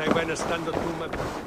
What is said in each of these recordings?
I went stando to my...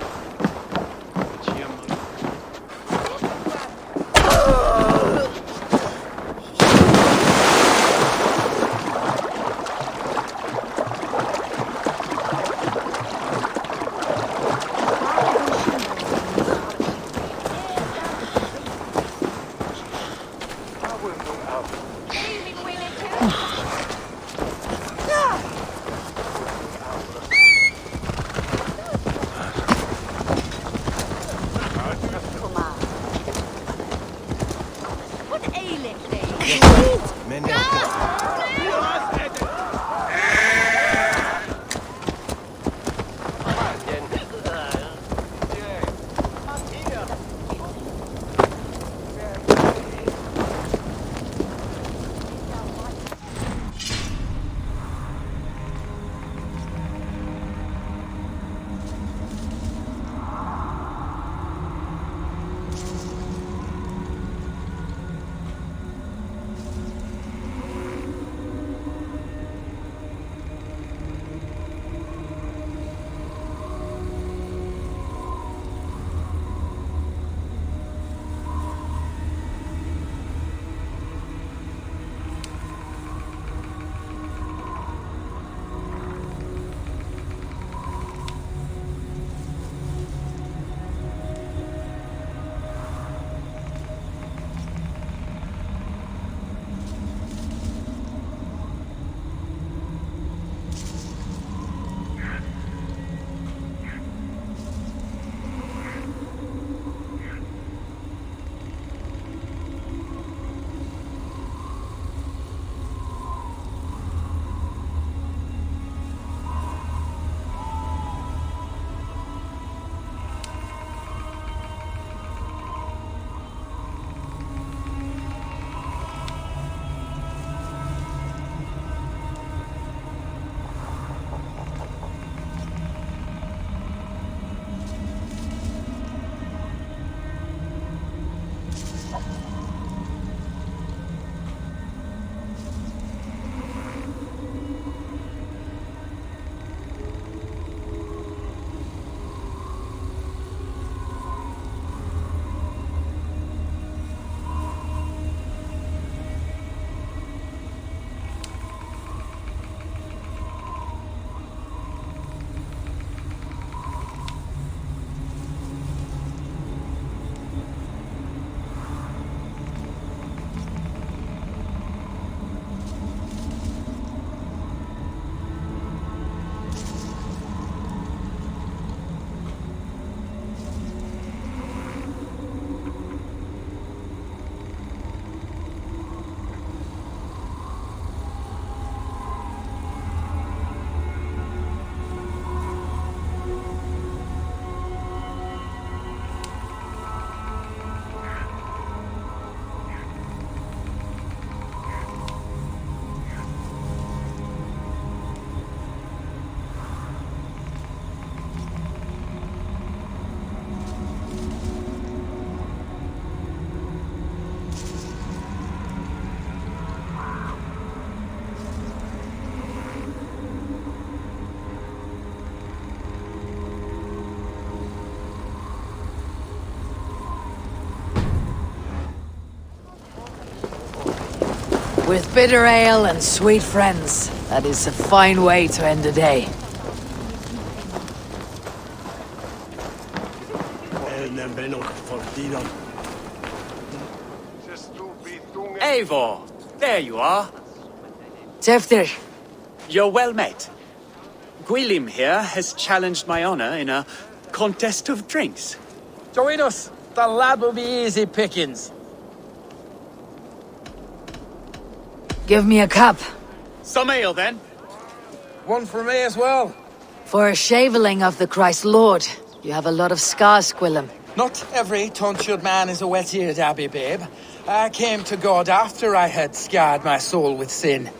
With bitter ale and sweet friends, that is a fine way to end a day. Eivor, there you are. Teftir, You're well met. Gwilym here has challenged my honor in a contest of drinks. Join us. The lad will be easy pickings. give me a cup. Some ale, then. One for me as well. For a shaveling of the Christ Lord, you have a lot of scars, Gwilym. Not every tonsured man is a wet-eared abbey, babe. I came to God after I had scarred my soul with sin.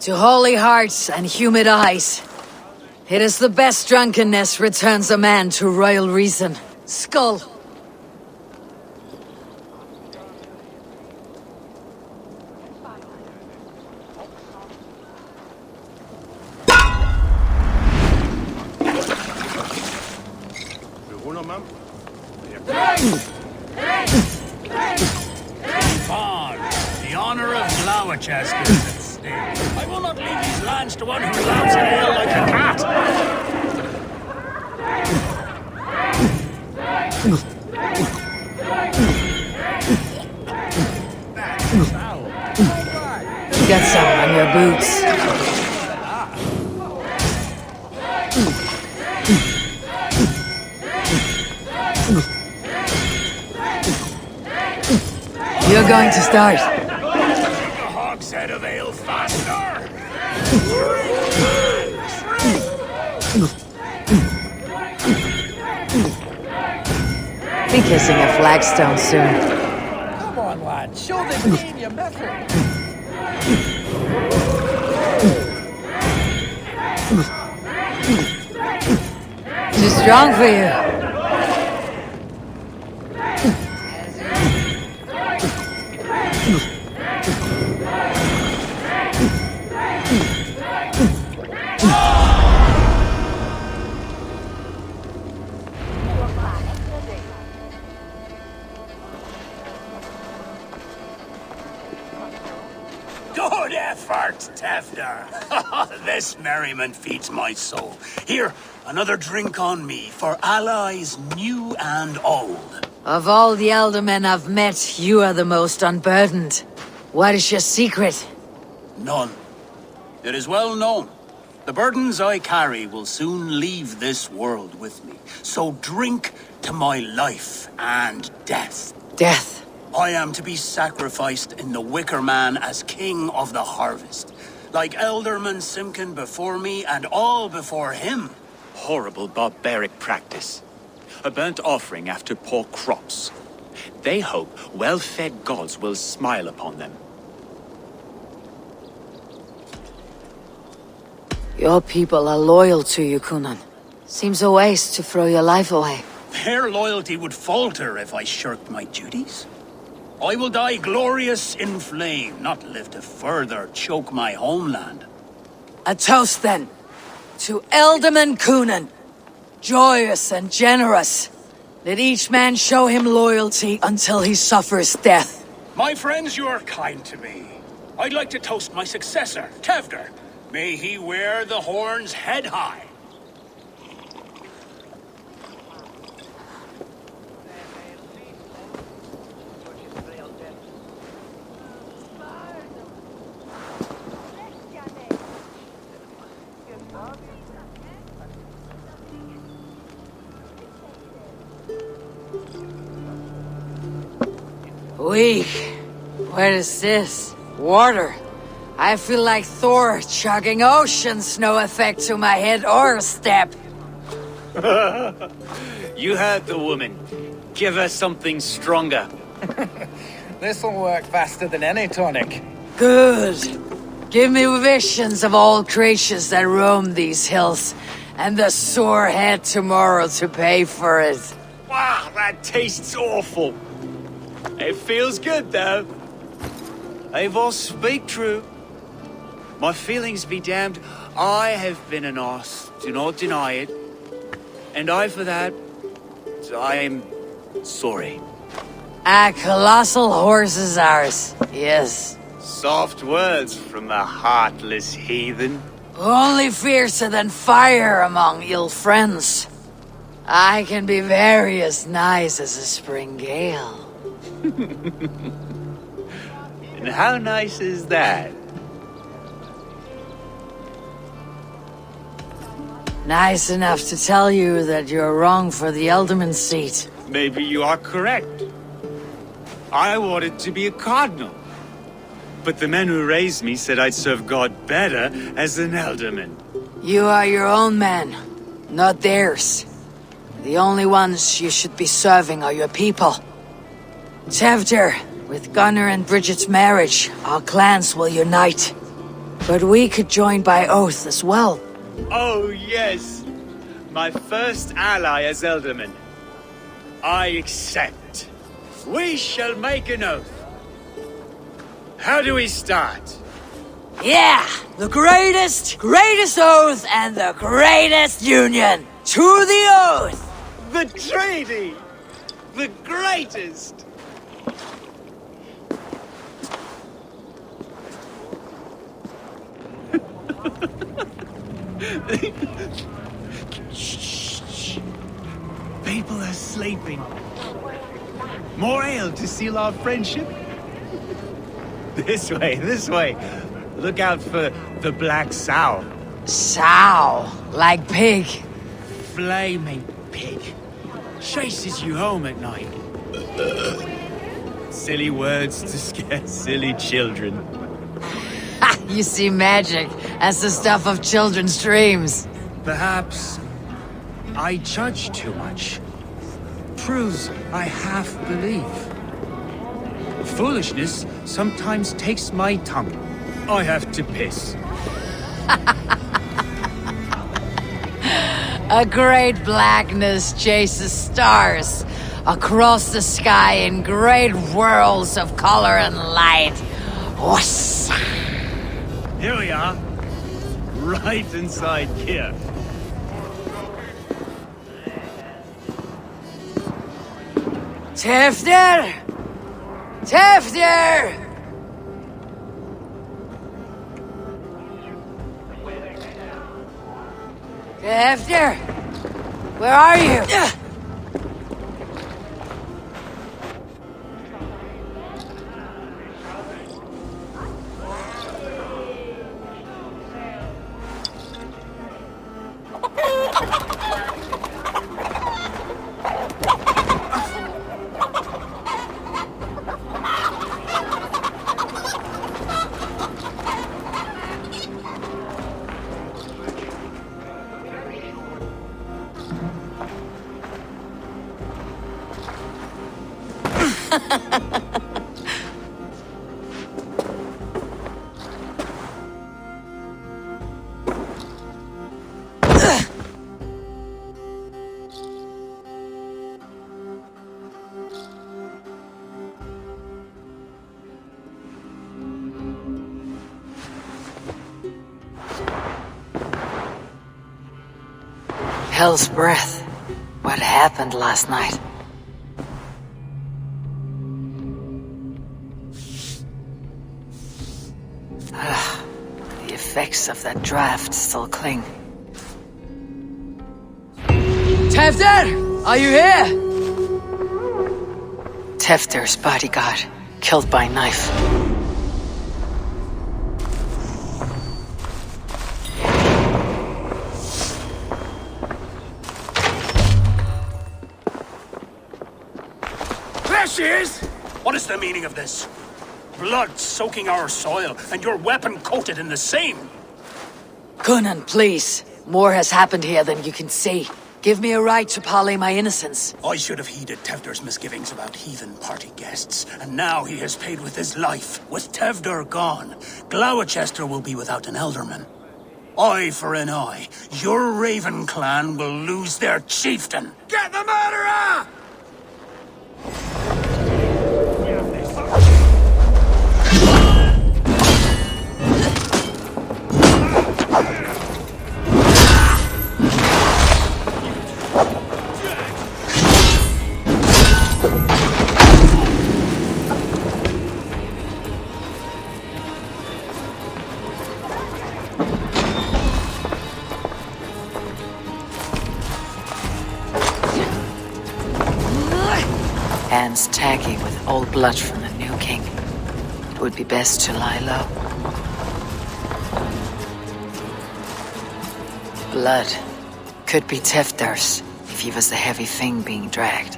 To holy hearts and humid eyes. It is the best drunkenness returns a man to royal reason. Skull. On. The honor of Glowachasker is at stake. I will not leave these lands to one who laughs at ale like a cat. Get some on your boots. You're going to start. A hogshead of ale faster. Be kissing a flagstone soon. Come on, lad. Show the game your mettle. Too strong for you. Good effort, Tevder. This merriment feeds my soul. Here, another drink on me for allies new and old. Of all the elder men I've met, you are the most unburdened. What is your secret? None. It is well known. The burdens I carry will soon leave this world with me. So drink to my life and death. Death. I am to be sacrificed in the Wicker Man as king of the harvest. Like Elderman Simkin before me and all before him. Horrible barbaric practice. A burnt offering after poor crops. They hope well-fed gods will smile upon them. Your people are loyal to you, Gunnar. Seems a waste to throw your life away. Their loyalty would falter if I shirked my duties. I will die glorious in flame, not live to further choke my homeland. A toast, then. To Elderman Coonan. Joyous and generous. Let each man show him loyalty until he suffers death. My friends, you are kind to me. I'd like to toast my successor, Tevder. May he wear the horns head high. Weak. What is this? Water. I feel like Thor chugging oceans, no effect to my head or step. You heard the woman. Give her something stronger. This'll work faster than any tonic. Good. Give me visions of all creatures that roam these hills, and the sore head tomorrow to pay for it. Wow, that tastes awful. It feels good, though. Eivor, speak true. My feelings be damned. I have been an arse. Do not deny it. And I, for that, I am sorry. A colossal horse is ours. Yes. Soft words from the heartless heathen. Only fiercer than fire among ill friends. I can be very as nice as a spring gale. And how nice is that? Nice enough to tell you that you're wrong for the Elderman seat. Maybe you are correct. I wanted to be a cardinal. But the men who raised me said I'd serve God better as an alderman. You are your own man, not theirs. The only ones you should be serving are your people. Tevder, with Gunnar and Bridget's marriage, our clans will unite. But we could join by oath as well. Oh, yes. My first ally as Elderman. I accept. We shall make an oath. How do we start? Yeah! The greatest oath and the greatest union! To the oath! The treaty! The greatest! Shh. People are sleeping. More ale to seal our friendship? This way. Look out for the black sow. Sow, like pig. Flaming pig. Chases you home at night. Silly words to scare silly children. Ha! You see magic. That's the stuff of children's dreams. Perhaps I judge too much. Truths I half believe. Foolishness sometimes takes my tongue. I have to piss. A great blackness chases stars across the sky in great whirls of color and light. Whoosh! Here we are. Right inside here. Tefter! Tefter! Tefter! Where are you? Hell's breath. What happened last night? The effects of that draft still cling. Tefter! Are you here? Tefter's bodyguard, killed by knife. There she is! What is the meaning of this? Blood soaking our soil, and your weapon coated in the same! Gunnar, please. More has happened here than you can see. Give me a right to parley my innocence. I should have heeded Tevder's misgivings about heathen party guests, and now he has paid with his life. With Tevder gone, Gloucester will be without an elderman. Eye for an eye. Your Raven clan will lose their chieftain. Get the murderer! Hands tacky with old blood from the new king. It would be best to lie low. Blood. Could be Tefder's, if he was the heavy thing being dragged.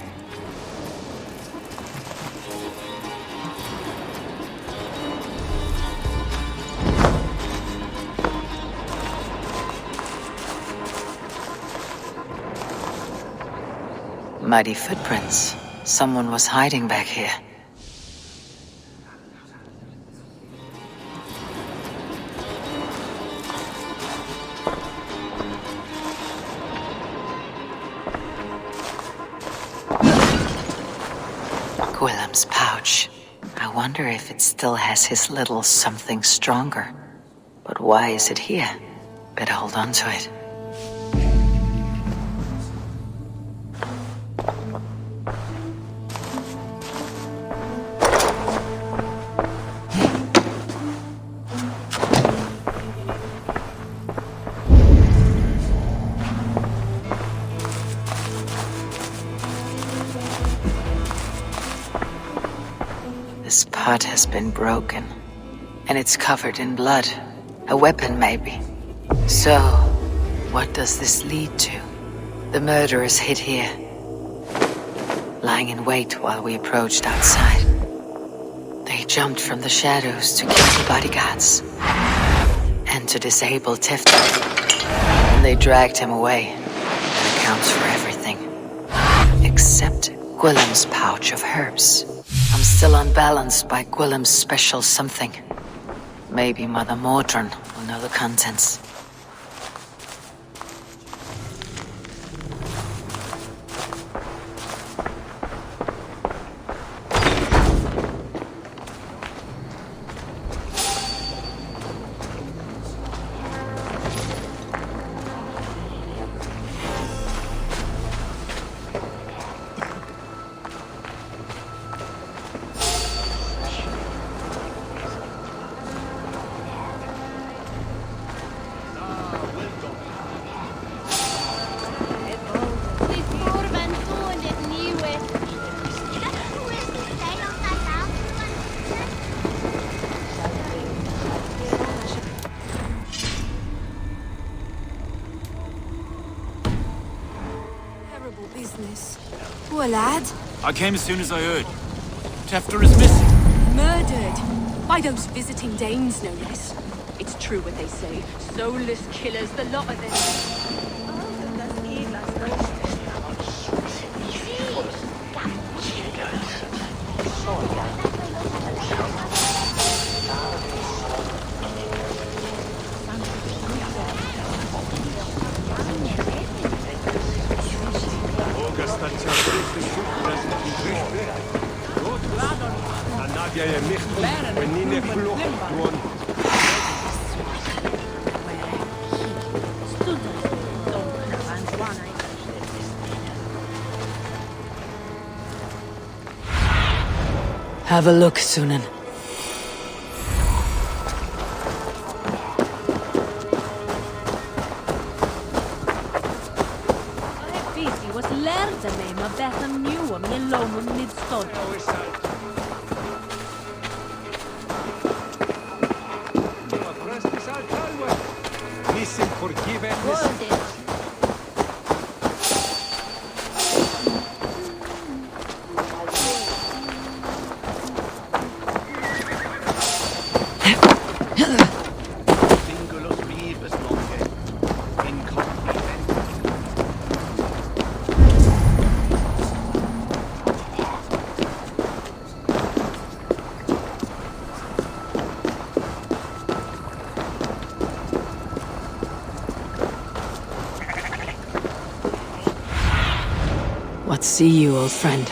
Muddy footprints. Someone was hiding back here. Gwillem's pouch. I wonder if it still has his little something stronger. But why is it here? Better hold on to it. hut has been broken. And it's covered in blood. A weapon, maybe. So, what does this lead to? The murderers hid here, lying in wait while we approached outside. They jumped from the shadows to kill the bodyguards and to disable Tifton. And they dragged him away. That accounts for everything. Except Gwillem's pouch of herbs. I'm still unbalanced by Gwillem's special something. Maybe Mother Mordran will know the contents. Business. Poor lad. I came as soon as I heard. Tefter is missing. Murdered. By those visiting Danes, no less. It's true what they say. Soulless killers, the lot of them. Have a look, Sunan. Fisi was lærte meg med bedre njua med lomen midstånd. What see you, old friend?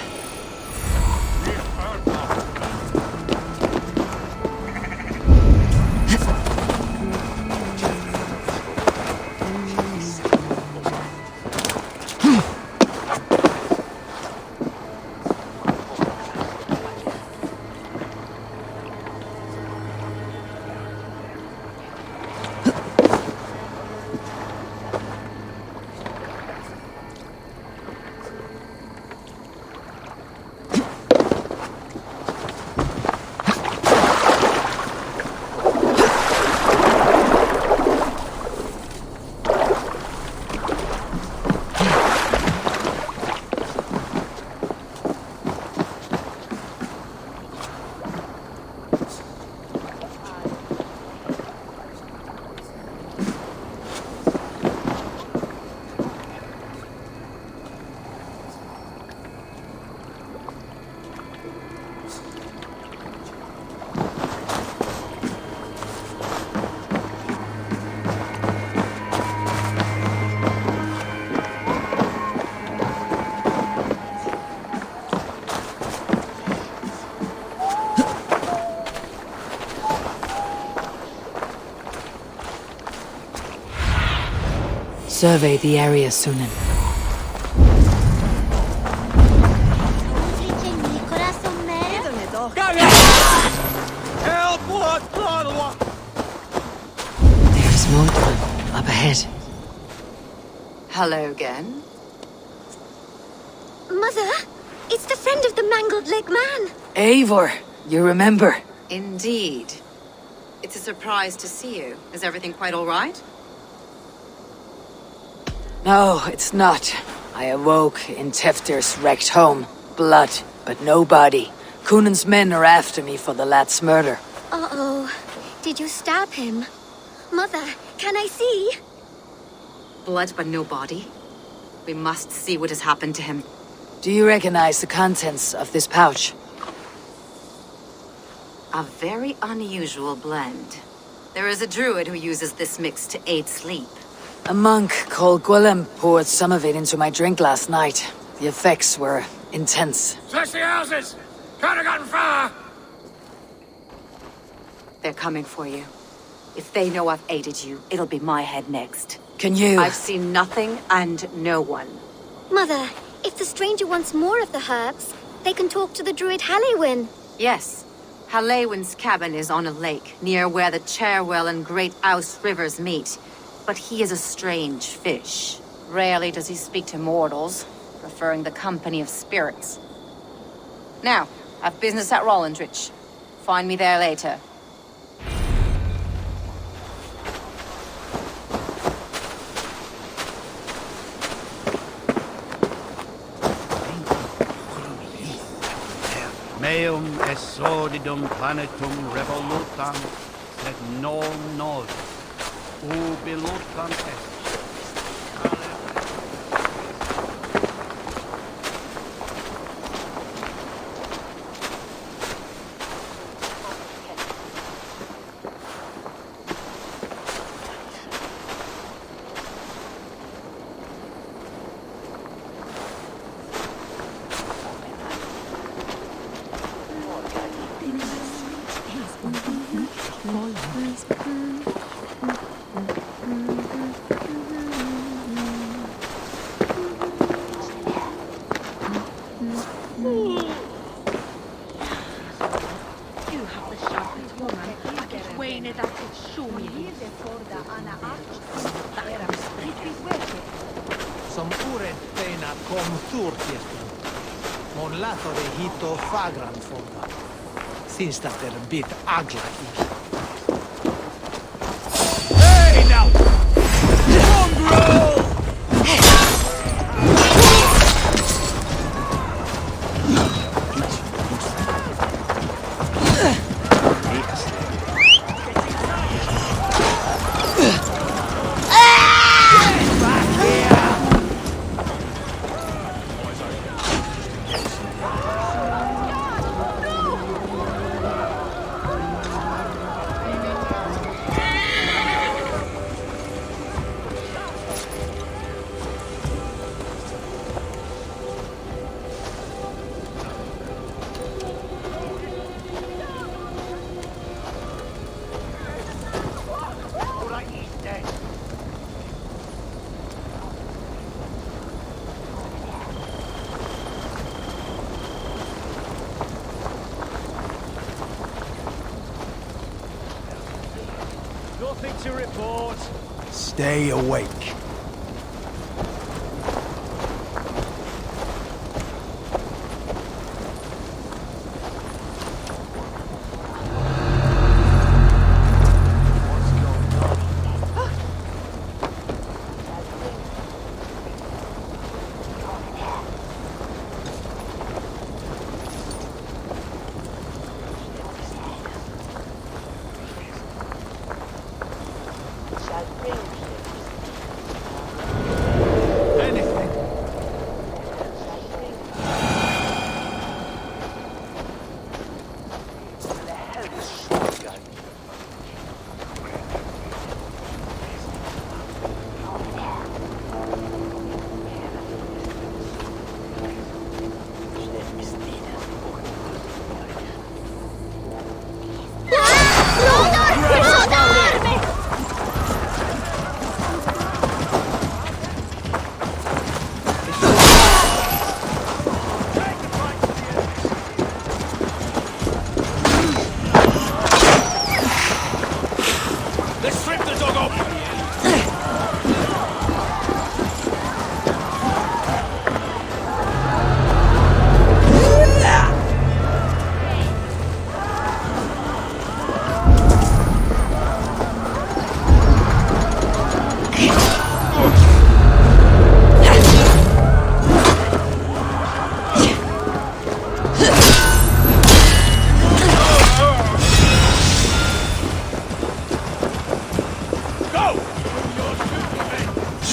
Survey the area, Sunan. There's Mordran up ahead. Hello again. Mother, it's the friend of the mangled leg man. Eivor, You remember? Indeed. It's a surprise to see you. Is everything quite all right? No, it's not. I awoke in Tefter's wrecked home. Blood, but no body. Cunan's men are after me for the lad's murder. Uh-oh. Did you stab him? Mother, can I see? Blood but no body? We must see what has happened to him. Do you recognize the contents of this pouch? A very unusual blend. There is a druid who uses this mix to aid sleep. A monk called Gwilym poured some of it into my drink last night. The effects were intense. Search the houses! Can't have gotten far! They're coming for you. If they know I've aided you, it'll be my head next. Can you... I've seen nothing and no one. Mother, if the stranger wants more of the herbs, they can talk to the druid Halewyn. Yes. Halewyn's cabin is on a lake, near where the Cherwell and Great Ouse rivers meet. But he is a strange fish. Rarely does he speak to mortals, preferring the company of spirits. Now, I've business at Rollindrich. Find me there later. Meum est sordidum planetum revolutam, sed non nod, ubilutam est. Som uret teina kom turkiestunut. Mon lato de hito fagran fonda. Sinstater bit agla ik. Hey now! Mongrel! Nothing to report. Stay awake.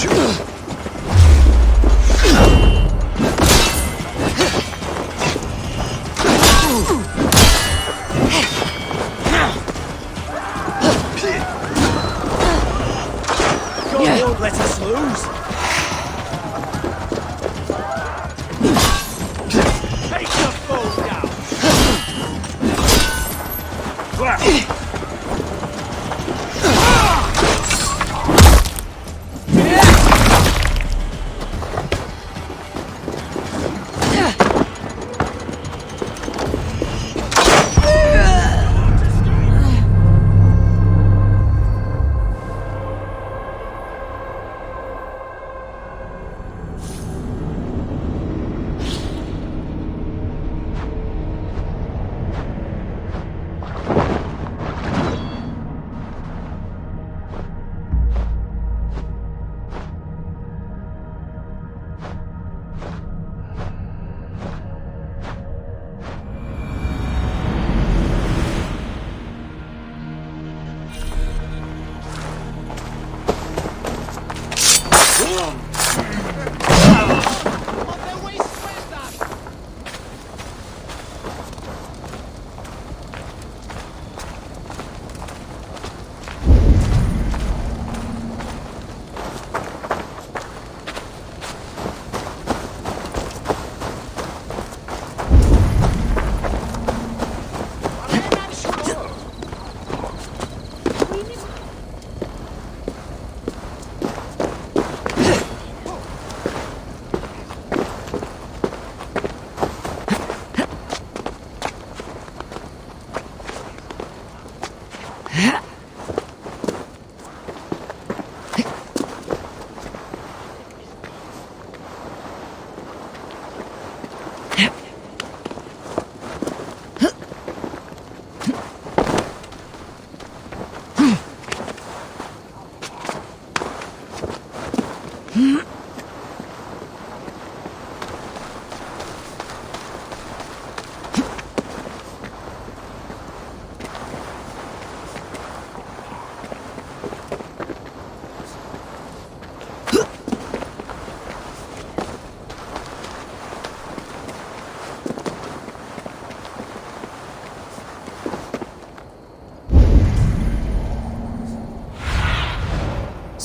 God won't let us lose. Take the foe down.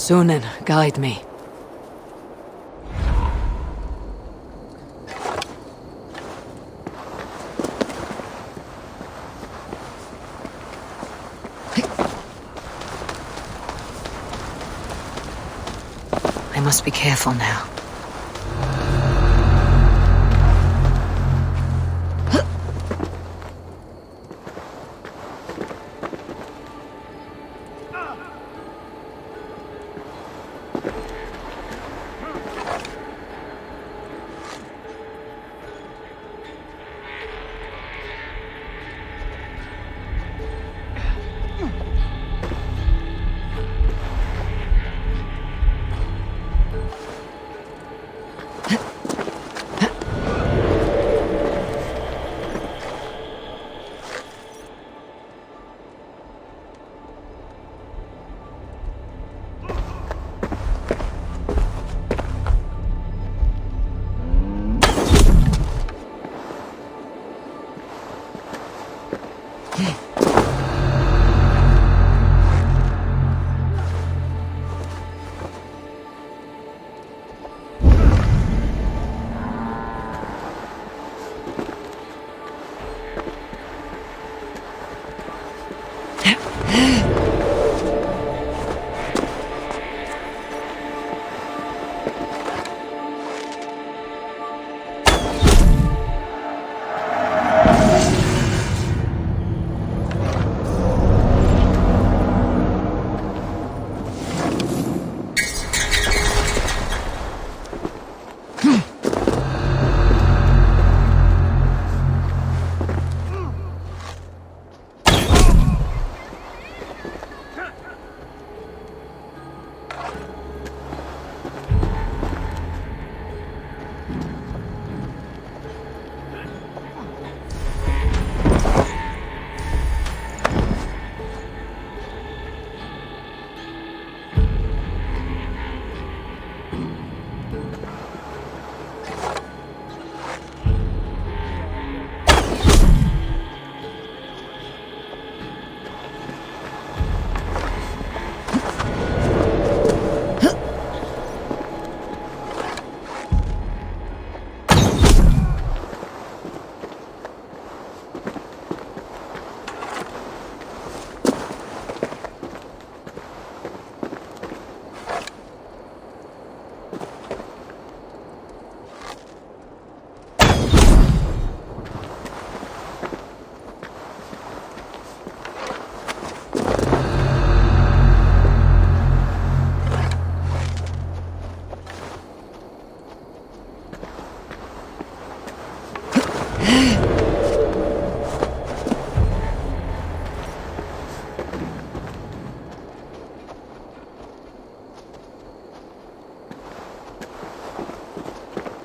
Sunan, guide me. I must be careful now.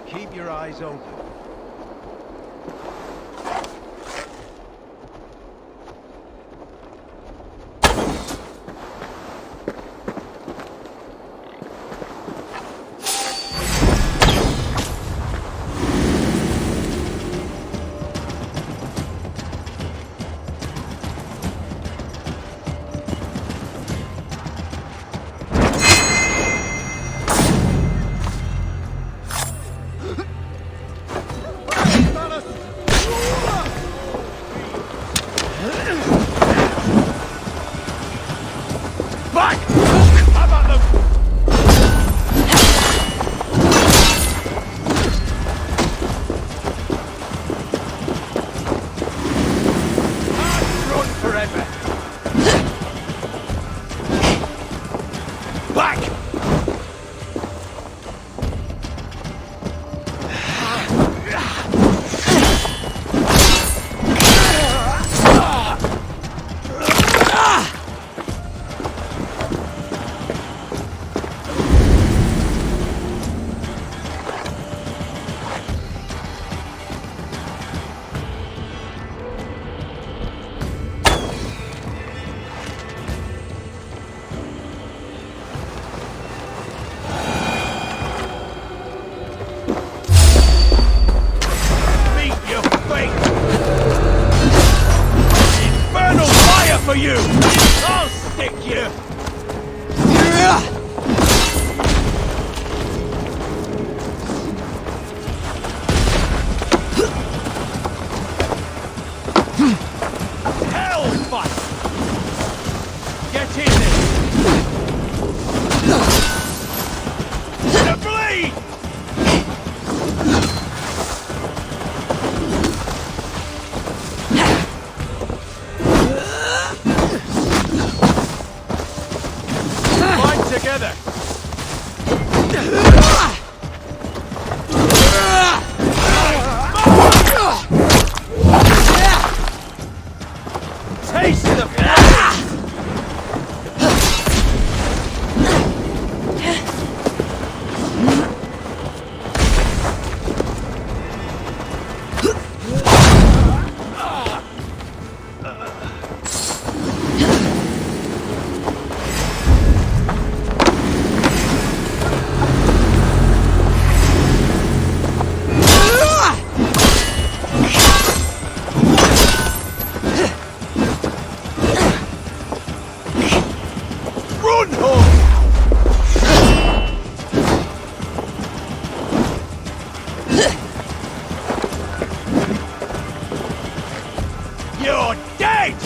Keep your eyes open. For you! I'll stick you! Hellfight! Get in there! To bleed! Together. Taste the flames! You're dead!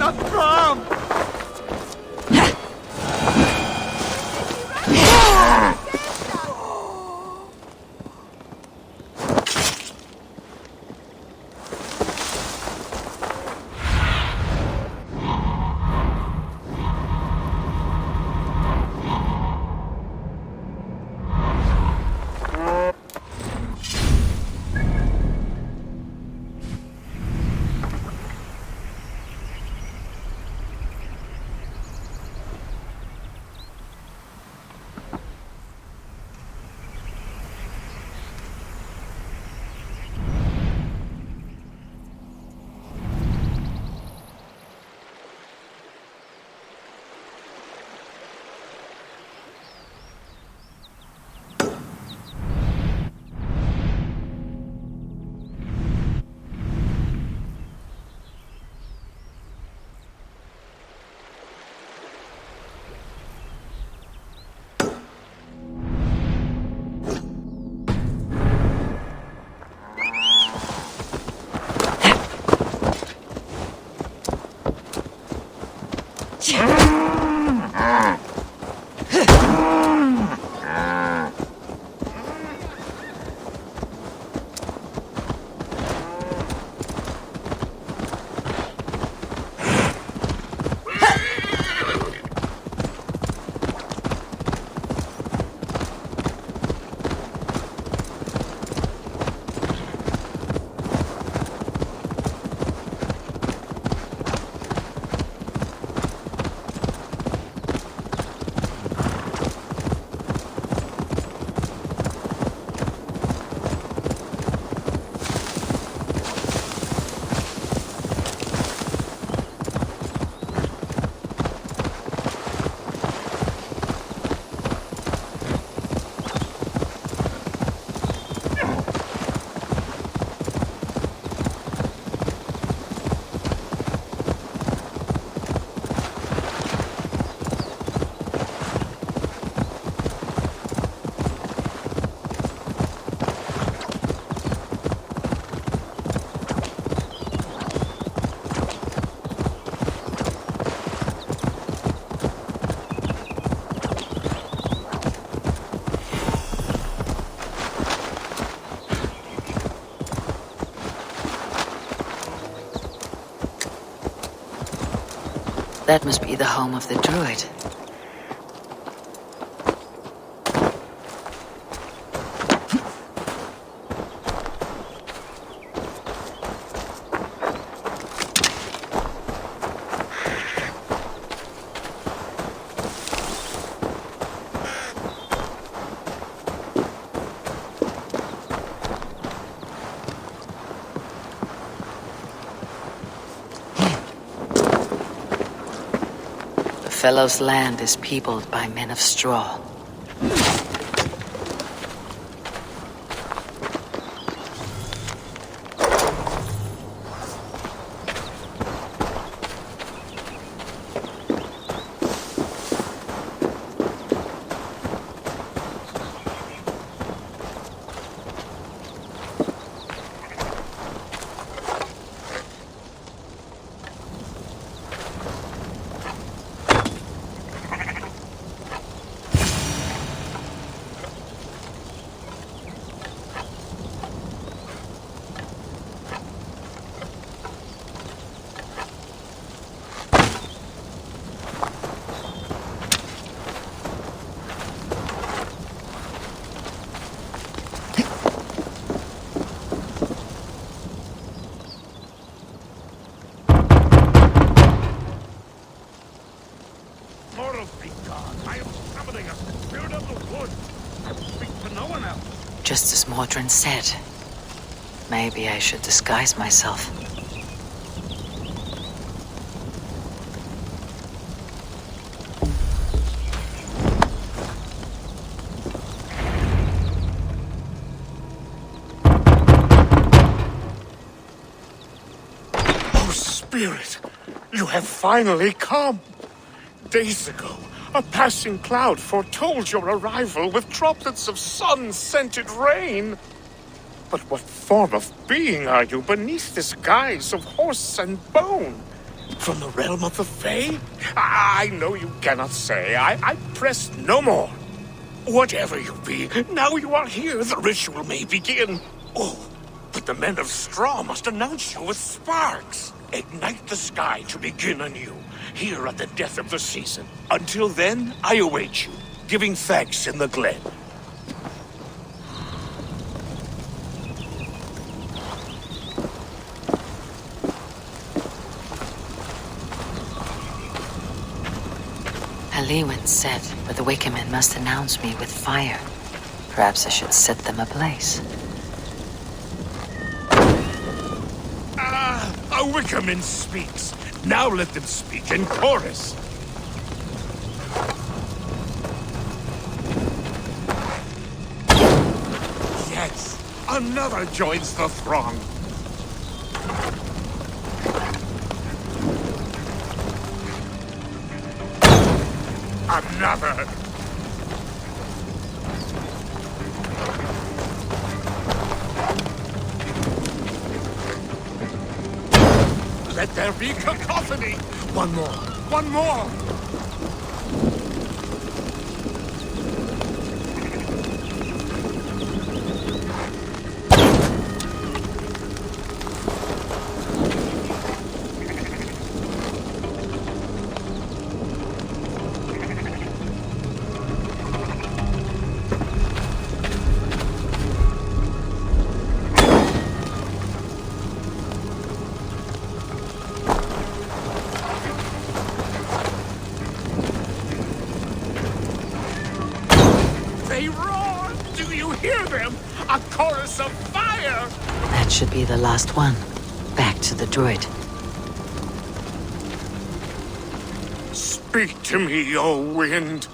Not Bram! That must be the home of the druid. The fellow's land is peopled by men of straw. Just as Mordrin said. Maybe I should disguise myself. Oh, Spirit, you have finally come. Days ago, a passing cloud foretold your arrival with droplets of sun-scented rain. But what form of being are you beneath this guise of horse and bone? From the realm of the Fae? I know you cannot say. I press no more. Whatever you be, now you are here, the ritual may begin. Oh, but the men of Straw must announce you with sparks. Ignite the sky to begin anew, here at the death of the season. Until then, I await you, giving thanks in the glen. Lewin said that the Wickermen must announce me with fire. Perhaps I should set them ablaze. A Wickerman speaks. Now let them speak in chorus. Yes, another joins the throng. Another! Let there be cacophony! One more! One more! They roar! Do you hear them? A chorus of fire! That should be the last one. Back to the druid. Speak to me, O wind.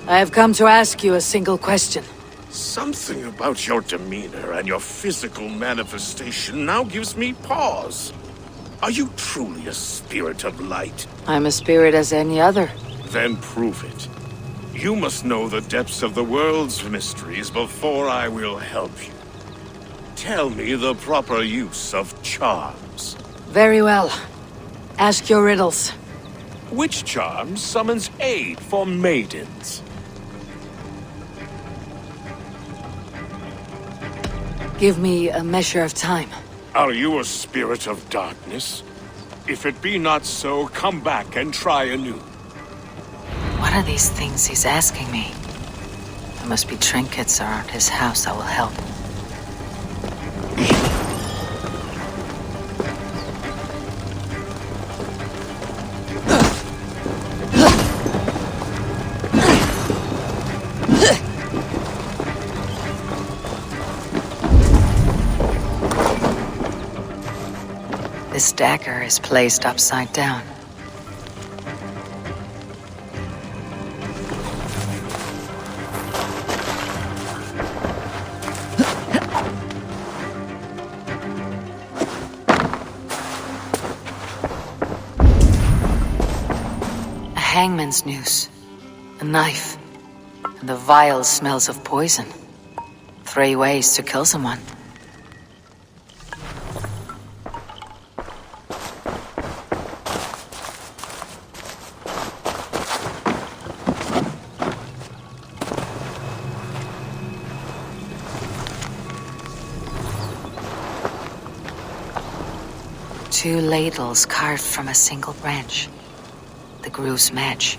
I have come to ask you a single question. Something about your demeanor and your physical manifestation now gives me pause. Are you truly a spirit of light? I'm a spirit as any other. Then prove it. You must know the depths of the world's mysteries before I will help you. Tell me the proper use of charms. Very well. Ask your riddles. Which charm summons aid for maidens? Give me a measure of time. Are you a spirit of darkness? If it be not so, come back and try anew. What are these things he's asking me? There must be trinkets around his house that will help. This dagger is placed upside down. A hangman's noose, a knife, and the vile smells of poison. 3 ways to kill someone. Two ladles carved from a single branch. The grooves match.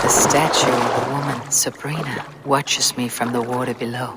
The statue of a woman, Sabrina, watches me from the water below.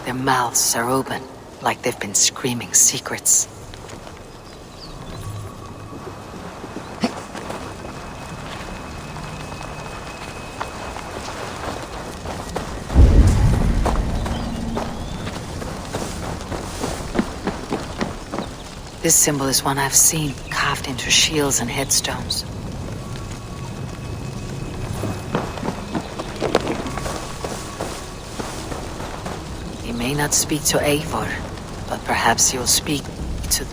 Their mouths are open, like they've been screaming secrets. This symbol is one I've seen, carved into shields and headstones. He may not speak to Eivor, but perhaps he will speak to...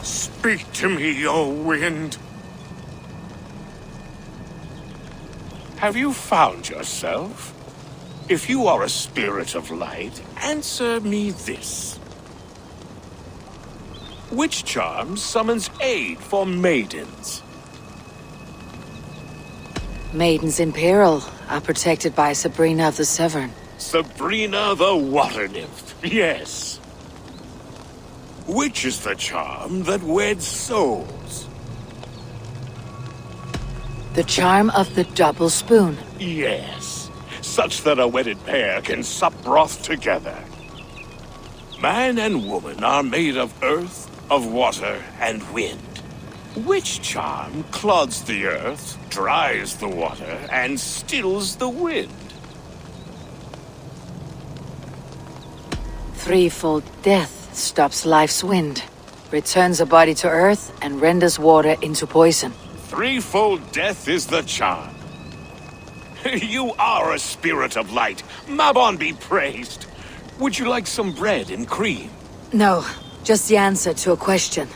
Speak to me, O wind. Have you found yourself? If you are a spirit of light, answer me this. Which charm summons aid for maidens? Maidens in peril are protected by Sabrina of the Severn. Sabrina the Water Nymph, yes. Which is the charm that weds souls? The charm of the double spoon. Yes, such that a wedded pair can sup broth together. Man and woman are made of earth, of water, and wind. Which charm clods the earth, dries the water, and stills the wind? Threefold death stops life's wind, returns a body to earth, and renders water into poison. Threefold death is the charm. You are a spirit of light. Mabon be praised. Would you like some bread and cream? No, just the answer to a question.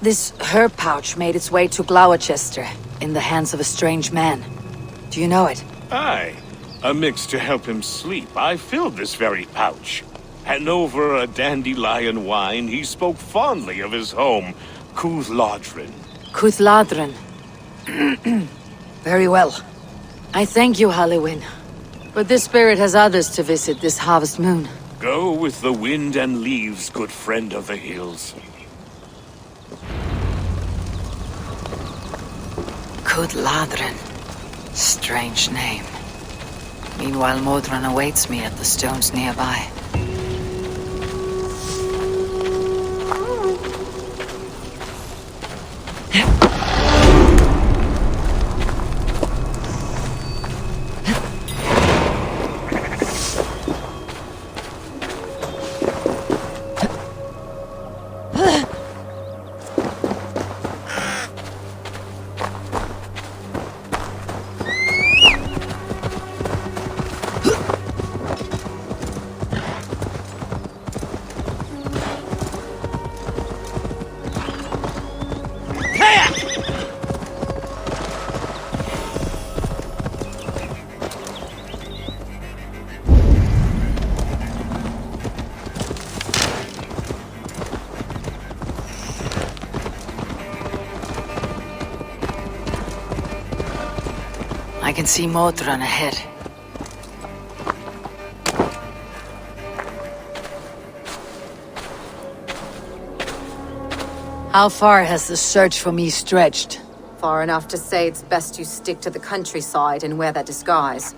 This herb pouch made its way to Gloucester in the hands of a strange man. Do you know it? Aye. A mix to help him sleep. I filled this very pouch. And over a dandelion wine, he spoke fondly of his home, Cuthladrin. Cuthladrin. Very well. I thank you, Halliwyn. But this spirit has others to visit this harvest moon. Go with the wind and leaves, good friend of the hills. Cuthladrin. Strange name. Meanwhile, Modron awaits me at the stones nearby. I can see Modron ahead. How far has the search for me stretched? Far enough to say it's best you stick to the countryside and wear that disguise.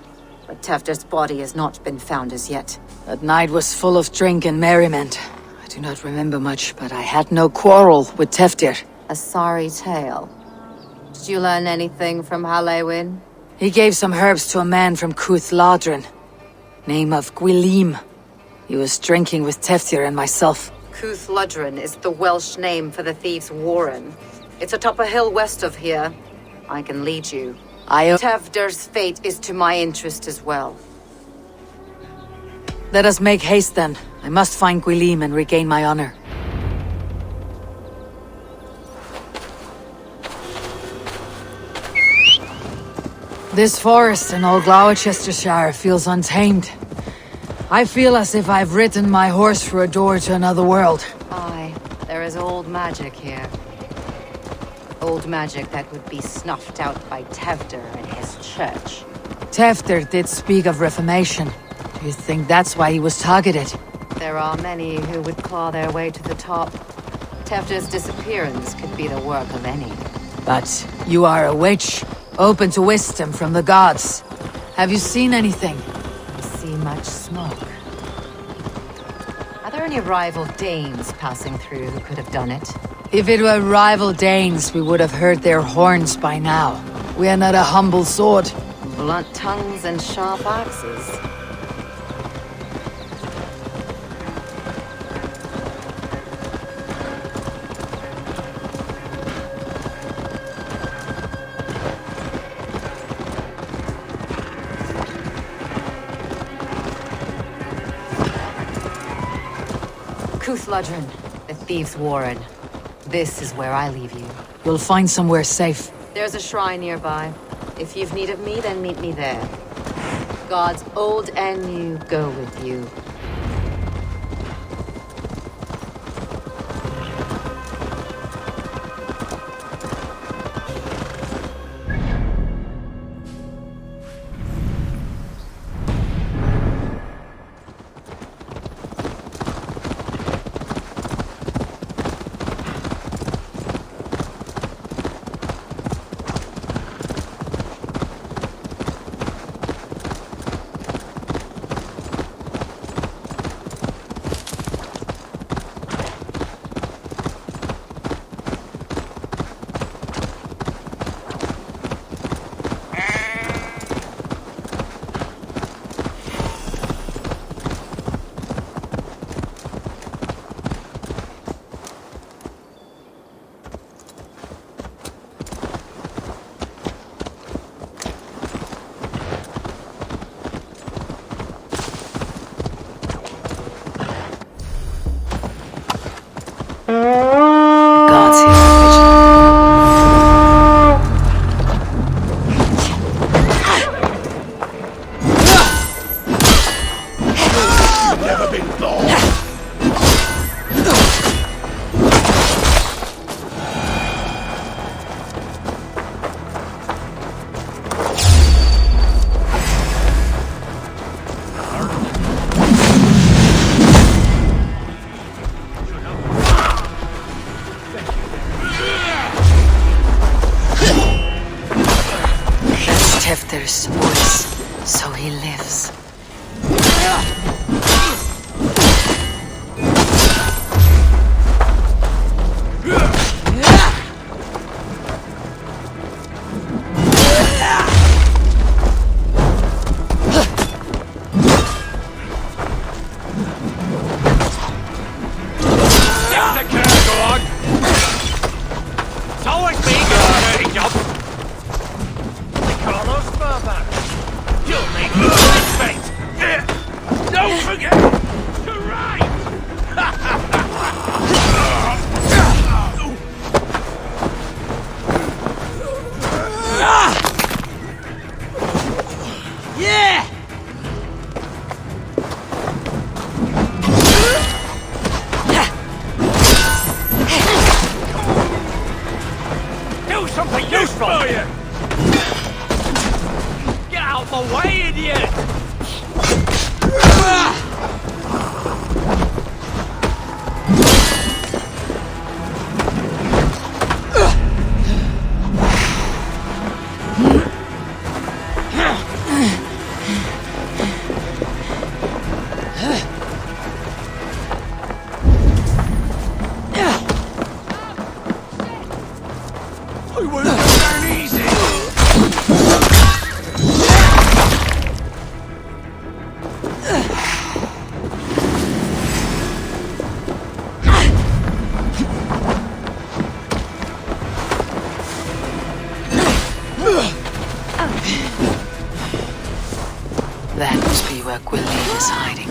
But Tefder's body has not been found as yet. That night was full of drink and merriment. I do not remember much, but I had no quarrel with Teftir. A sorry tale. Did you learn anything from Halewin? He gave some herbs to a man from Cuth Ladrin. Name of Gwilim. He was drinking with Teftir and myself. Cuth Ladrin is the Welsh name for the thieves' warren. It's atop a hill west of here. I can lead you. Tevder's fate is to my interest as well. Let us make haste then. I must find Gwilim and regain my honor. This forest in old Gloucestershire feels untamed. I feel as if I've ridden my horse through a door to another world. Aye, there is old magic here. Old magic that would be snuffed out by Tevder and his church. Tefder did speak of reformation. Do you think that's why he was targeted? There are many who would claw their way to the top. Tefder's disappearance could be the work of any. But you are a witch, open to wisdom from the gods. Have you seen anything? I see much smoke. Are there any rival Danes passing through who could have done it? If it were rival Danes, we would have heard their horns by now. We are not a humble sword. Blunt tongues and sharp axes. Cuth Ladrin, the thieves' warren. This is where I leave you. You'll find somewhere safe. There's a shrine nearby. If you've need of me, then meet me there. Gods old and new go with you. I will turn easy! That must be where Gwylene is hiding.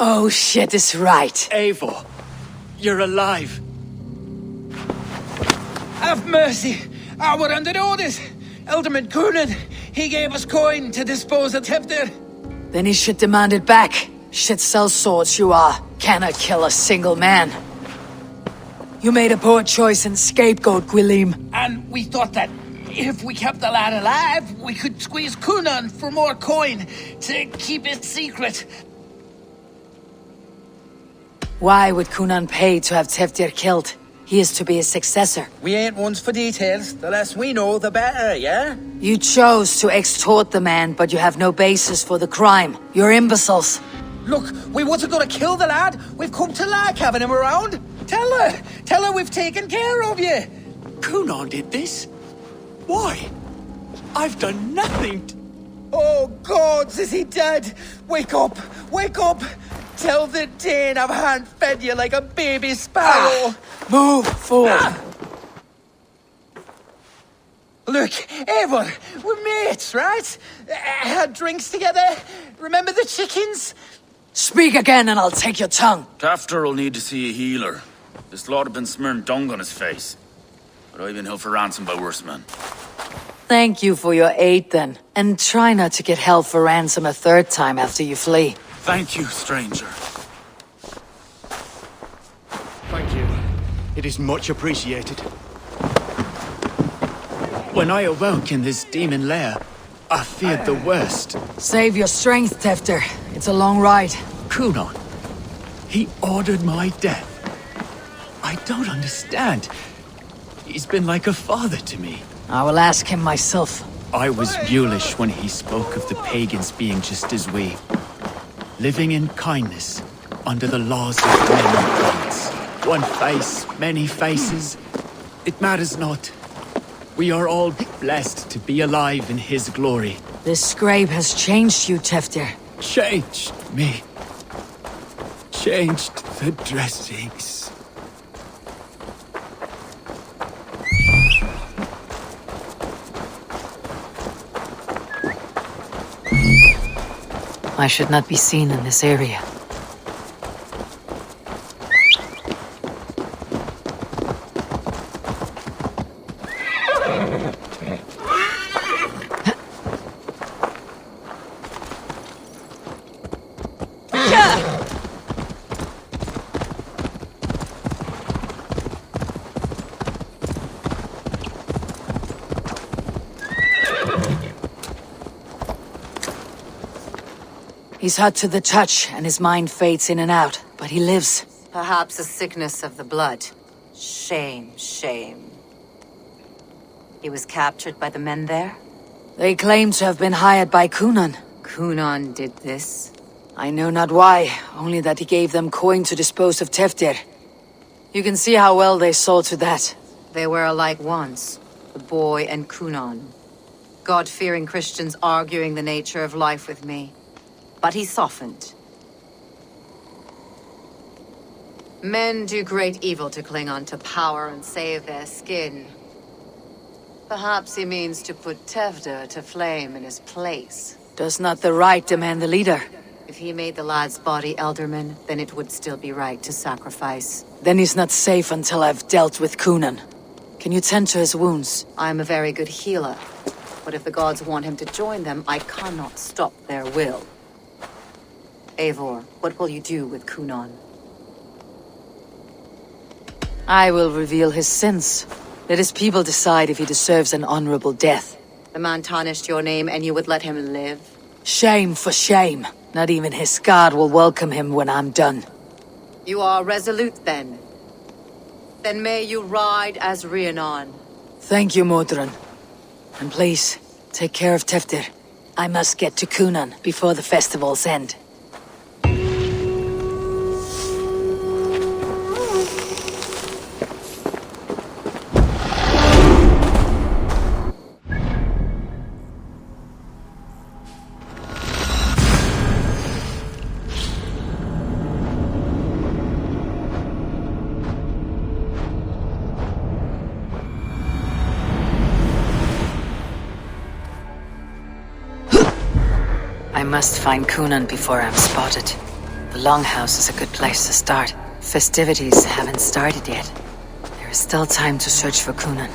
Oh shit is right. Eivor, you're alive. Have mercy! We're under orders! Elderman Coonan, he gave us coin to dispose of Tevdir. Then he should demand it back. Shit sells swords you are. Cannot kill a single man. You made a poor choice in scapegoat, Gwilim. And we thought that if we kept the lad alive, we could squeeze Coonan for more coin to keep it secret. Why would Coonan pay to have Tevdir killed? He is to be his successor. We ain't ones for details. The less we know, the better, yeah? You chose to extort the man, but you have no basis for the crime. You're imbeciles. Look, we wasn't gonna kill the lad. We've come to like having him around. Tell her we've taken care of you. Coonan did this? Why? I've done nothing. Oh, gods, is he dead? Wake up! Wake up! Tell the Dane I've hand-fed you like a baby sparrow. Move forward. Look, Eivor, we're mates, right? Had drinks together. Remember the chickens? Speak again and I'll take your tongue. Tafter will need to see a healer. This lord have been smearing dung on his face. But I've been held for ransom by worse men. Thank you for your aid then. And try not to get held for ransom a third time after you flee. Thank you, stranger. Thank you. It is much appreciated. When I awoke in this demon lair, I feared the worst. Save your strength, Tefter. It's a long ride. Coonan, he ordered my death. I don't understand. He's been like a father to me. I will ask him myself. I was mulish when he spoke of the pagans being just as we. Living in kindness, under the laws of many gods. One face, many faces. It matters not. We are all blessed to be alive in his glory. This scrape has changed you, Tefter. Changed me. Changed the dressings. I should not be seen in this area. He's hot to the touch, and his mind fades in and out, but he lives. Perhaps a sickness of the blood. Shame, shame. He was captured by the men there? They claim to have been hired by Coonan. Coonan did this? I know not why, only that he gave them coin to dispose of Teftir. You can see how well they saw to that. They were alike once, the boy and Coonan. God-fearing Christians arguing the nature of life with me. But he softened. Men do great evil to cling on to power and save their skin. Perhaps he means to put Tevdir to flame in his place. Does not the right demand the leader? If he made the lad's body Elderman, then it would still be right to sacrifice. Then he's not safe until I've dealt with Coonan. Can you tend to his wounds? I'm a very good healer. But if the gods want him to join them, I cannot stop their will. Eivor, what will you do with Coonan? I will reveal his sins. Let his people decide if he deserves an honorable death. The man tarnished your name and you would let him live? Shame for shame. Not even his god will welcome him when I'm done. You are resolute then. Then may you ride as Rhiannon. Thank you, Modron. And please, take care of Teftir. I must get to Coonan before the festival's end. I must find Coonan before I'm spotted. The Longhouse is a good place to start. Festivities haven't started yet. There is still time to search for Gunnar.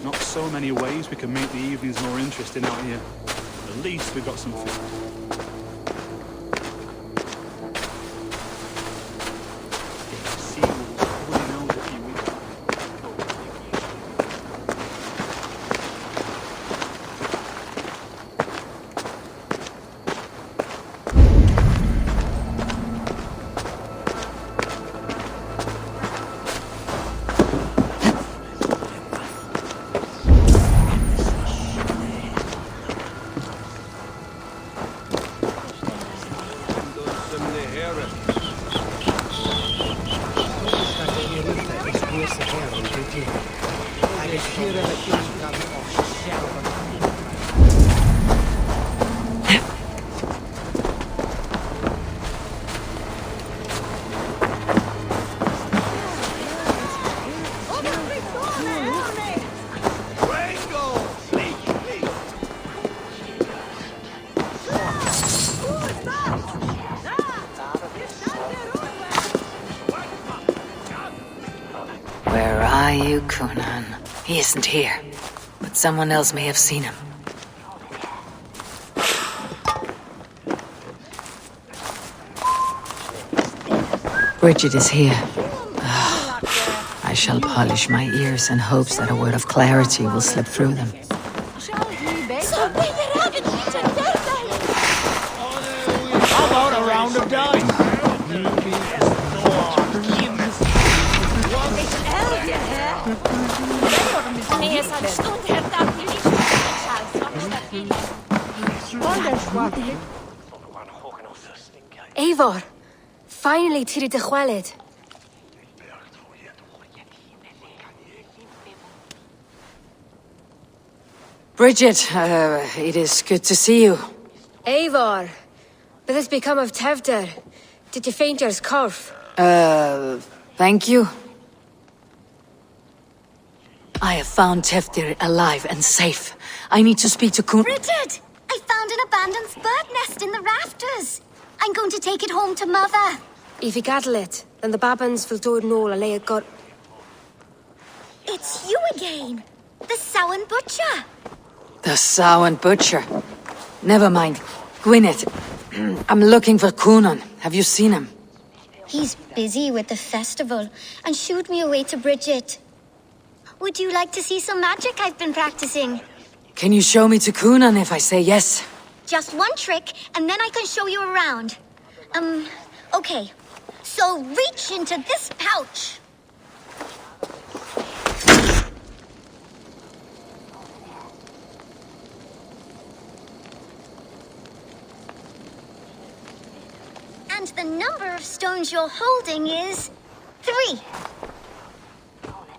Not so many ways we can make the evenings more interesting out here. At least we've got some food. Where are you, Gunnar? He isn't here, but someone else may have seen him. Bridget is here. I shall polish my ears in hopes that a word of clarity will slip through them. How about a round of dice? Eivor, finally tiri de chwaled. Bridget, it is good to see you. Eivor, what has become of Tevder? Did you faint your scarf? Thank you. I have found Tevdir alive and safe. I need to speak to Kun- Bridget! I found an abandoned bird nest in the rafters. I'm going to take it home to Mother. If you gather it, then the Babans will do it all a lay it got. It's you again. The Sowan Butcher. The Sowan Butcher. Never mind. Gwyneth, I'm looking for Gunnar. Have you seen him? He's busy with the festival and shooed me away to Bridget. Would you like to see some magic I've been practicing? Can you show me to Gunnar if I say yes? Just one trick, and then I can show you around. Okay. So reach into this pouch. And the number of stones you're holding is 3.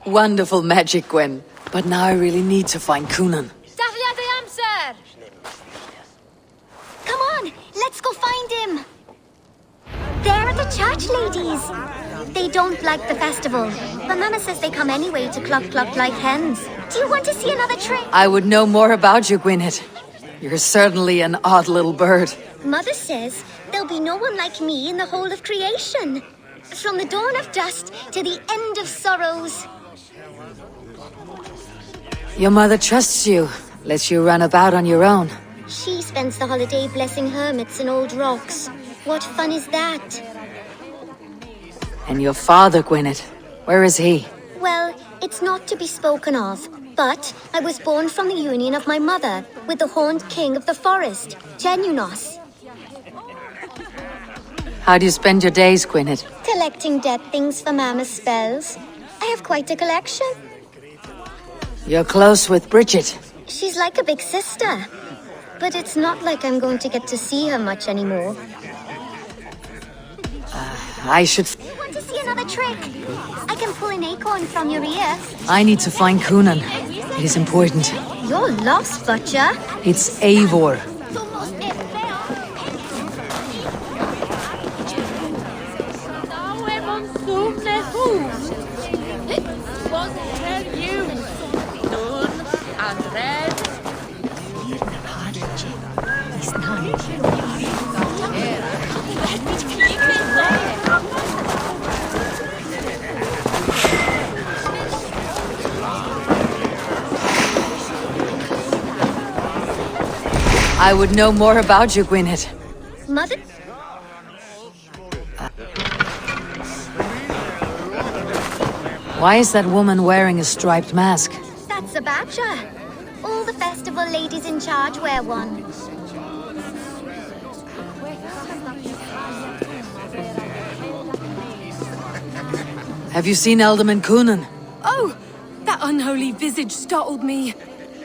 Wonderful magic, Gwen. But now I really need to find Gunnar. Come on, let's go find him. There are the church ladies. They don't like the festival, but Mama says they come anyway to cluck cluck like hens. Do you want to see another trick? I would know more about you, Gwyneth. You're certainly an odd little bird. Mother says there'll be no one like me in the whole of creation. From the dawn of dust to the end of sorrows. Your mother trusts you, lets you run about on your own. She spends the holiday blessing hermits and old rocks. What fun is that? And your father, Gwyneth, where is he? Well, it's not to be spoken of, but I was born from the union of my mother with the horned king of the forest, Genunos. How do you spend your days, Gwyneth? Collecting dead things for Mama's spells. I have quite a collection. You're close with Bridget. She's like a big sister. But it's not like I'm going to get to see her much anymore. I should... You want to see another trick? I can pull an acorn from your ear. I need to find Gunnar. It is important. You're lost, Butcher. It's Eivor. Entre who? Was tell you. None and red. I would know more about you, Gwynedd. Mother? Why is that woman wearing a striped mask? That's a badger. All the festival ladies in charge wear one. Have you seen Alderman Coonan? Oh, that unholy visage startled me.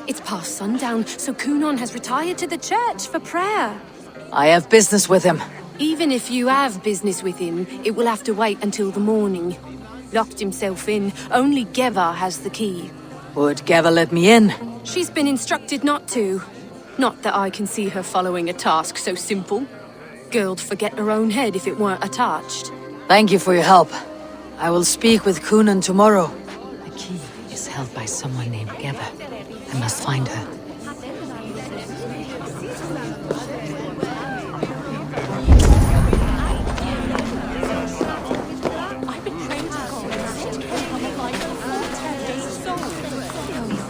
It's past sundown, so Kunon has retired to the church for prayer. I have business with him. Even if you have business with him, it will have to wait until the morning. Locked himself in. Only Geva has the key. Would Geva let me in? She's been instructed not to. Not that I can see her following a task so simple. Girl'd forget her own head if it weren't attached. Thank you for your help. I will speak with Coonan tomorrow. The key is held by someone named Geva. I must find her. I've been trained to call on the light of 4 days soul.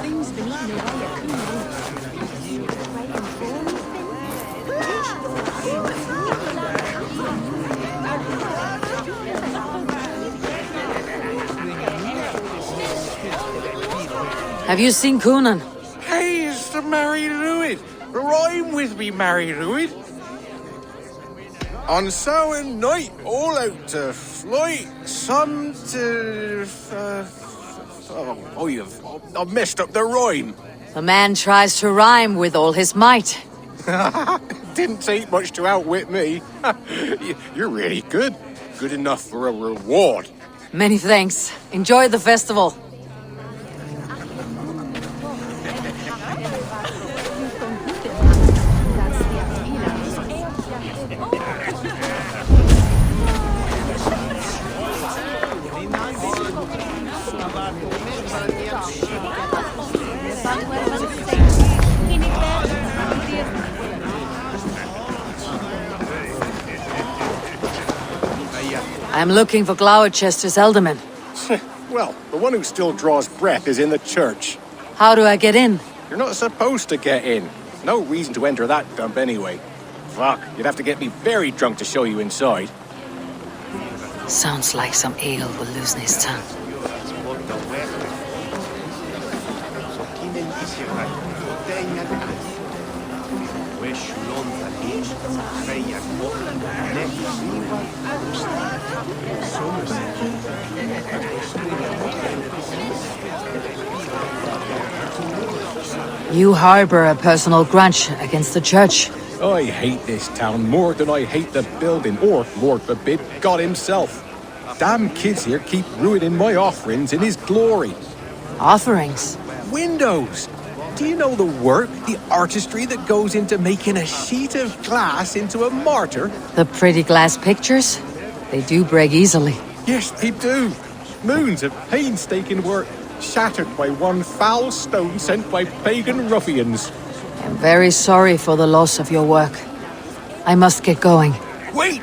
Things been eaten away at Have you seen Coonan? Hey, it's the Mary Lwyd. Rhyme with me, Mary Lwyd. On Samhain night, all out to flight, some to... I've messed up the rhyme. The man tries to rhyme with all his might. Didn't take much to outwit me. You're really good. Good enough for a reward. Many thanks. Enjoy the festival. I'm looking for Gloucester's Alderman. Well, the one who still draws breath is in the church. How do I get in? You're not supposed to get in. No reason to enter that dump anyway. Fuck, you'd have to get me very drunk to show you inside. Sounds like some eagle will loosen his tongue. You harbor a personal grudge against the church. I hate this town more than I hate the building, or, Lord forbid, God himself. Damn kids here keep ruining my offerings in his glory. Offerings? Windows! Do you know the work, the artistry that goes into making a sheet of glass into a martyr? The pretty glass pictures? They do break easily. Yes, they do. Moons of painstaking work, shattered by one foul stone sent by pagan ruffians. I'm very sorry for the loss of your work. I must get going. Wait!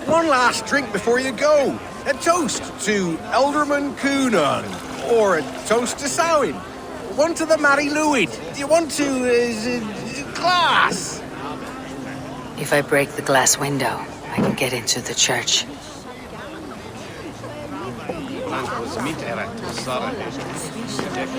One last drink before you go. A toast to Alderman Coonan. Or a toast to Samhain. One to the Mary Lwyd. Do you want to, glass? If I break the glass window, I can get into the church. Send that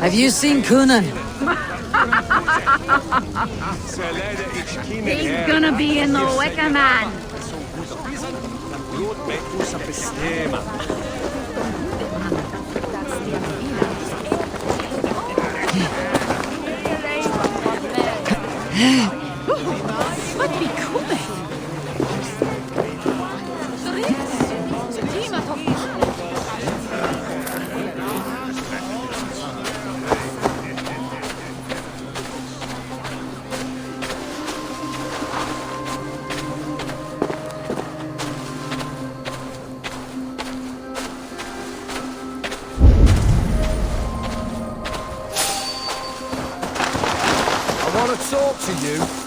Have you seen Gunnar? He's gonna be in the Wicker Man. What be cool? I want to talk to you.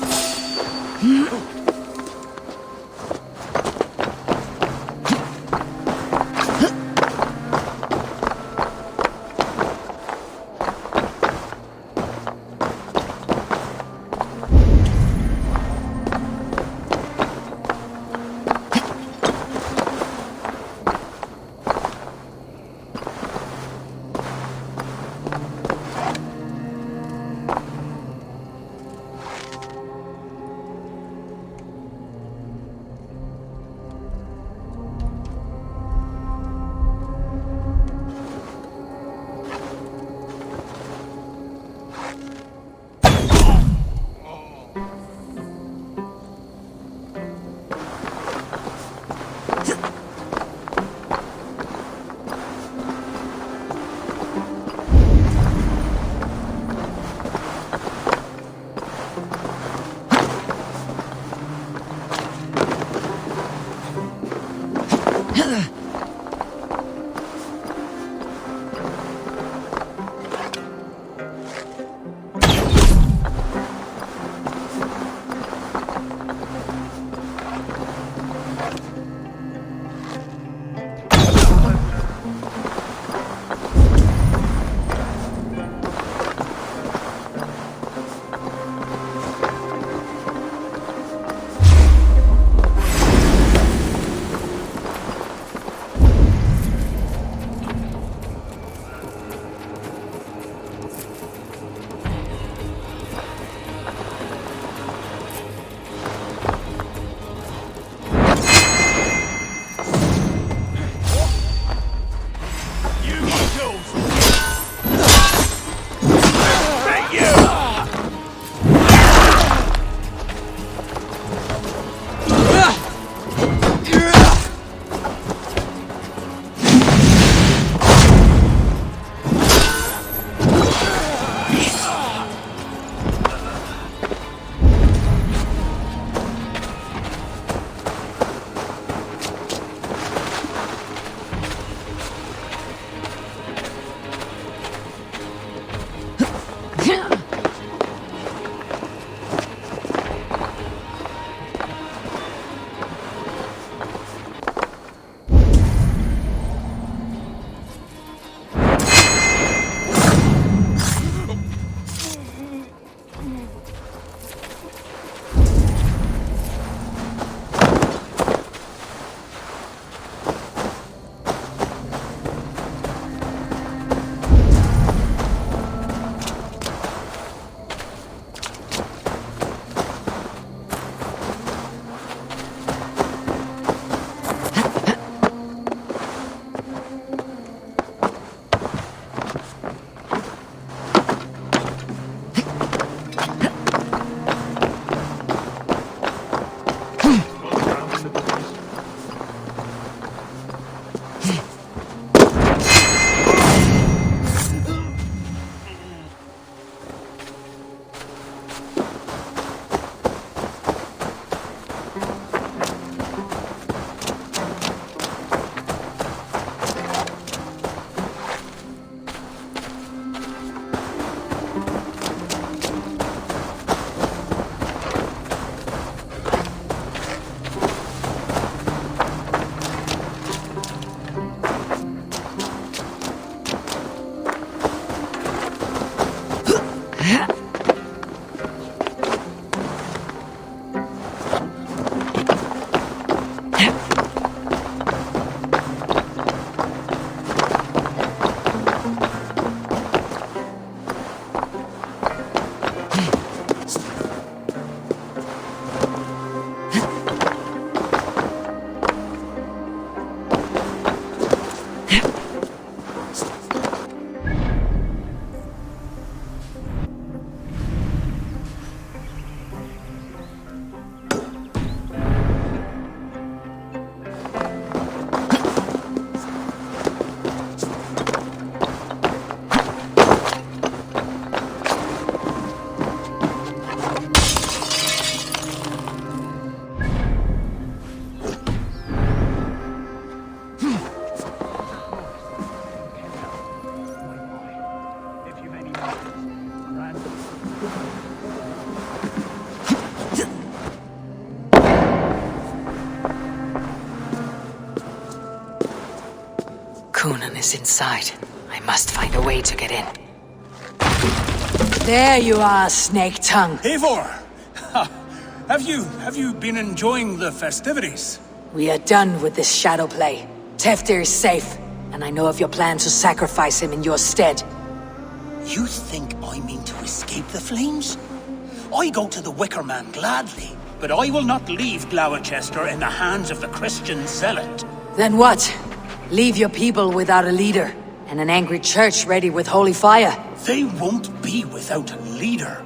Gunnar is inside. I must find a way to get in. There you are, Snake Tongue. Eivor! Ha. Have you been enjoying the festivities? We are done with this shadow play. Teftir is safe, and I know of your plan to sacrifice him in your stead. You think I mean to escape the flames? I go to the Wicker Man gladly, but I will not leave Gloucester in the hands of the Christian zealot. Then what? Leave your people without a leader, and an angry church ready with holy fire? They won't be without a leader.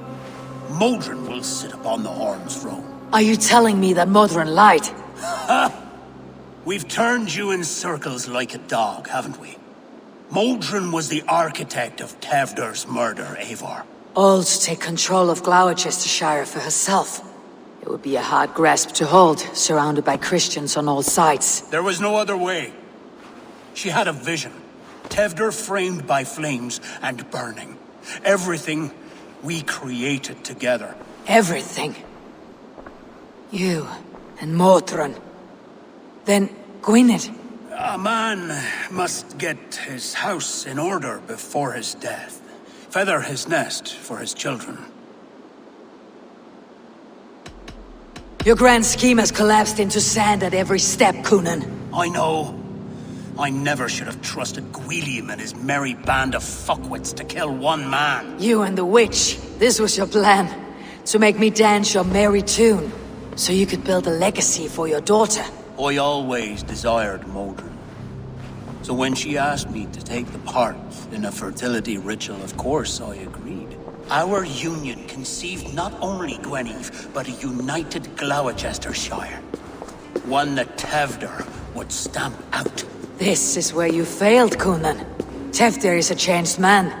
Modron will sit upon the Horn's throne. Are you telling me that Modron lied? Ha! We've turned you in circles like a dog, haven't we? Modron was the architect of Tevder's murder, Eivor. All to take control of Gloucestershire for herself. It would be a hard grasp to hold, surrounded by Christians on all sides. There was no other way. She had a vision. Tevder framed by flames and burning. Everything we created together. Everything? You and Modron. Then Gwynedd. A man must get his house in order before his death. Feather his nest for his children. Your grand scheme has collapsed into sand at every step, Coonan. I know. I never should have trusted Gwilliam and his merry band of fuckwits to kill one man. You and the witch. This was your plan. To make me dance your merry tune. So you could build a legacy for your daughter. I always desired Modron. So when she asked me to take the part in a fertility ritual, of course I agreed. Our union conceived not only Gweneve, but a united Gloucestershire. One that Tevder would stamp out. This is where you failed, Coonan. Teftir is a changed man.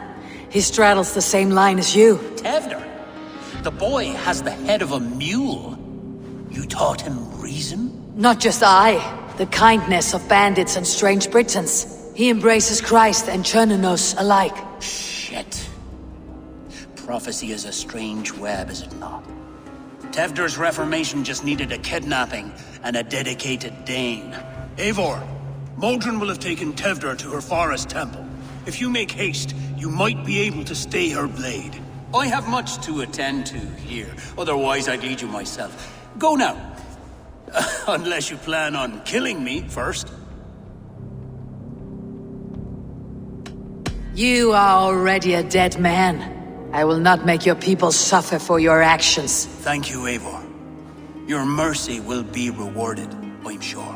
He straddles the same line as you. Tevder? The boy has the head of a mule. You taught him reason? Not just I. The kindness of bandits and strange Britons. He embraces Christ and Chernonos alike. Shit. Prophecy is a strange web, is it not? Tevder's reformation just needed a kidnapping and a dedicated Dane. Eivor, Modron will have taken Tevder to her forest temple. If you make haste, you might be able to stay her blade. I have much to attend to here, otherwise I'd lead you myself. Go now. Unless you plan on killing me first. You are already a dead man. I will not make your people suffer for your actions. Thank you, Eivor. Your mercy will be rewarded, I'm sure.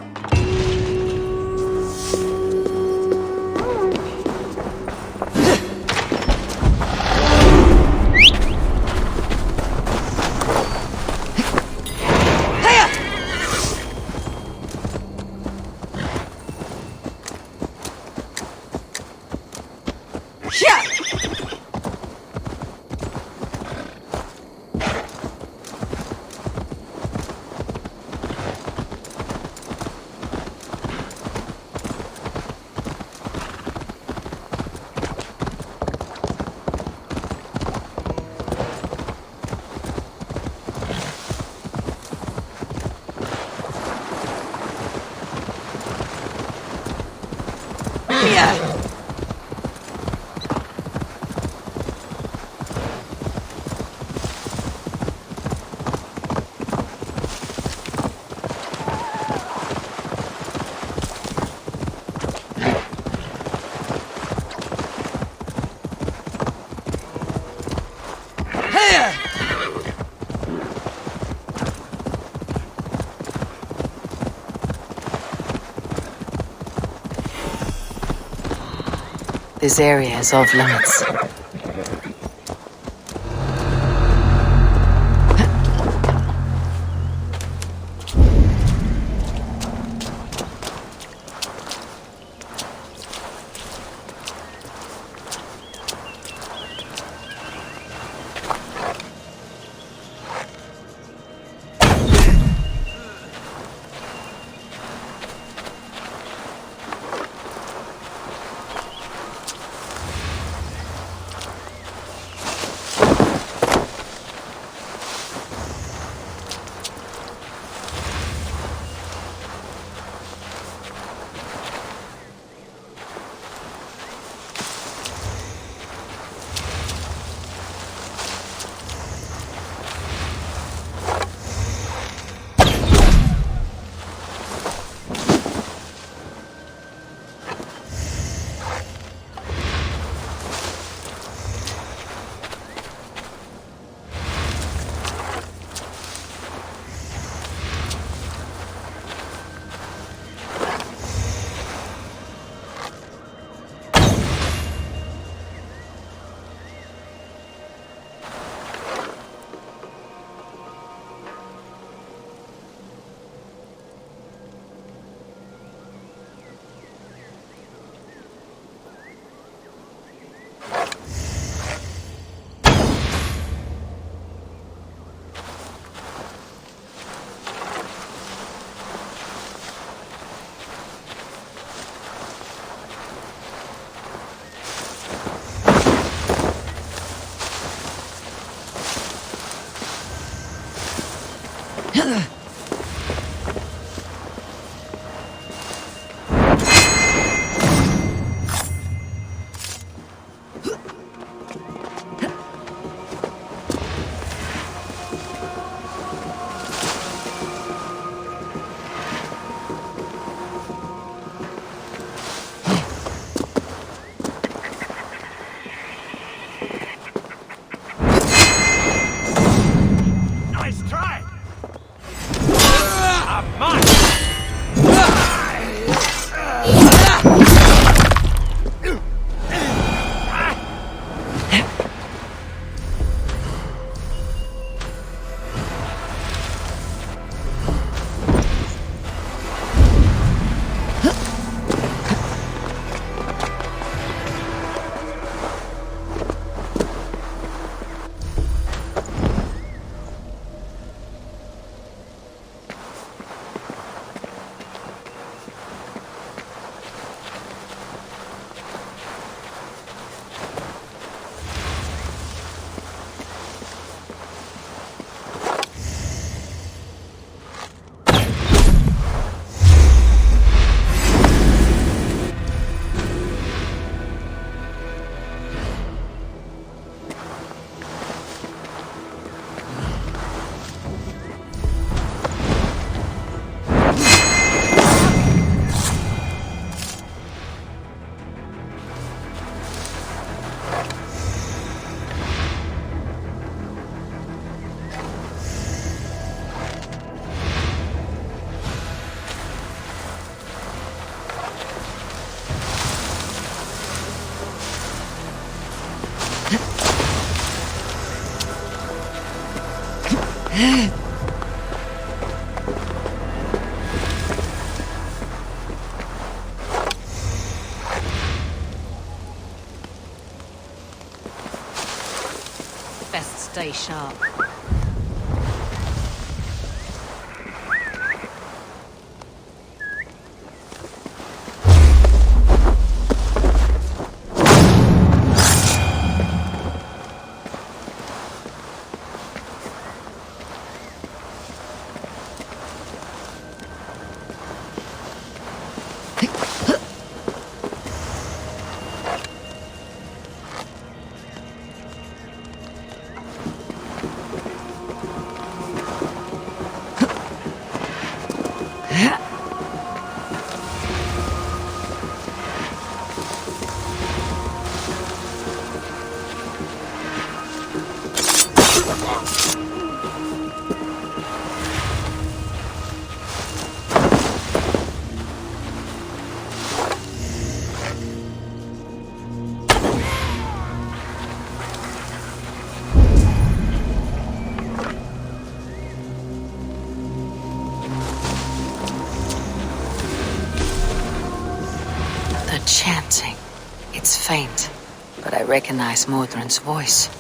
This area is off limits. Best stay sharp. Chanting. It's faint, but I recognize Modron's voice.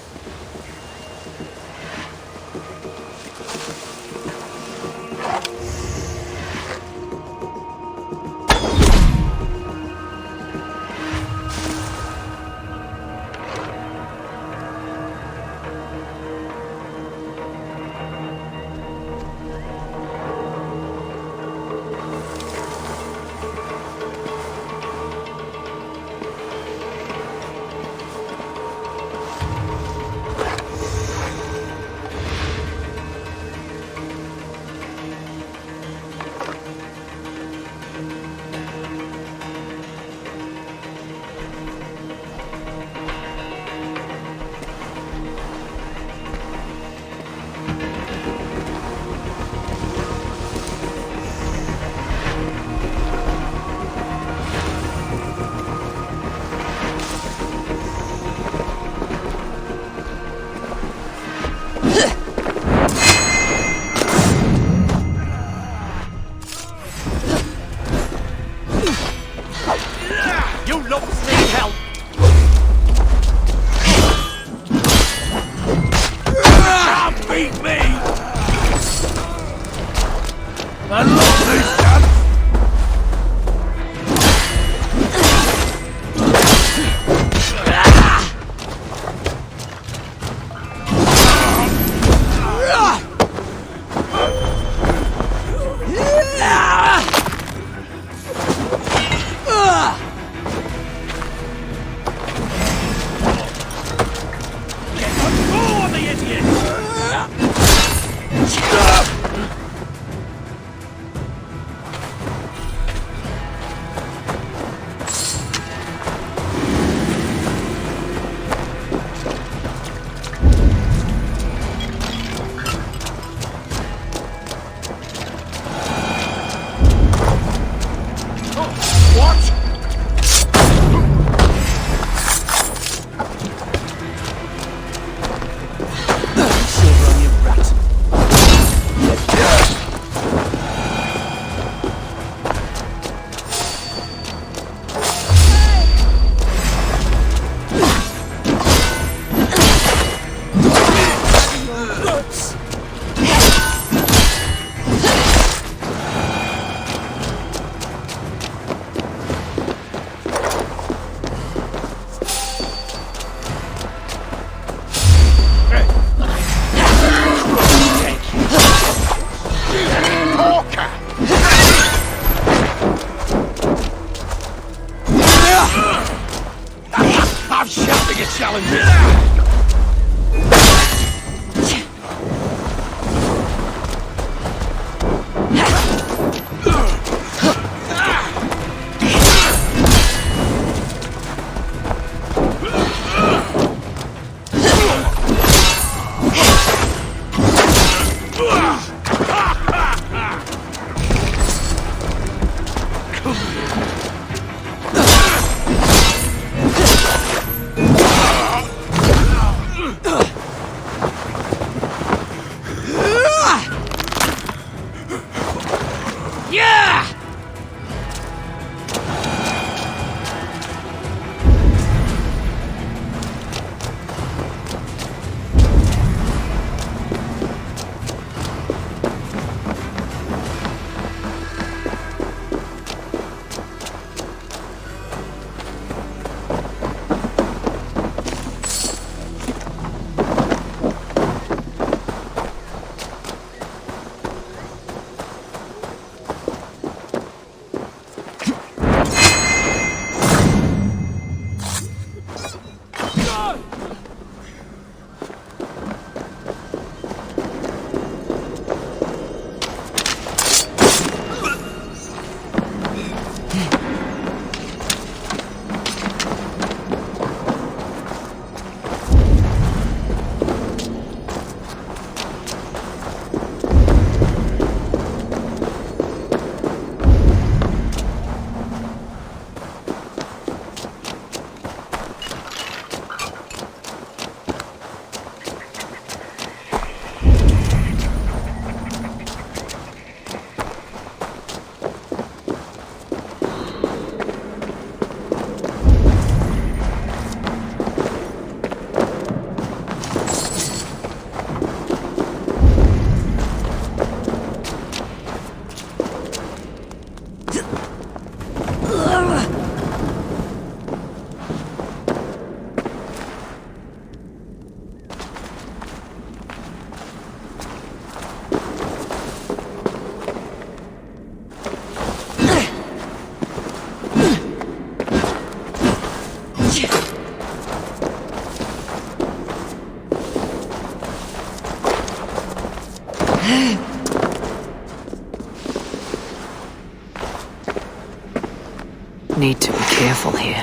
Need to be careful here.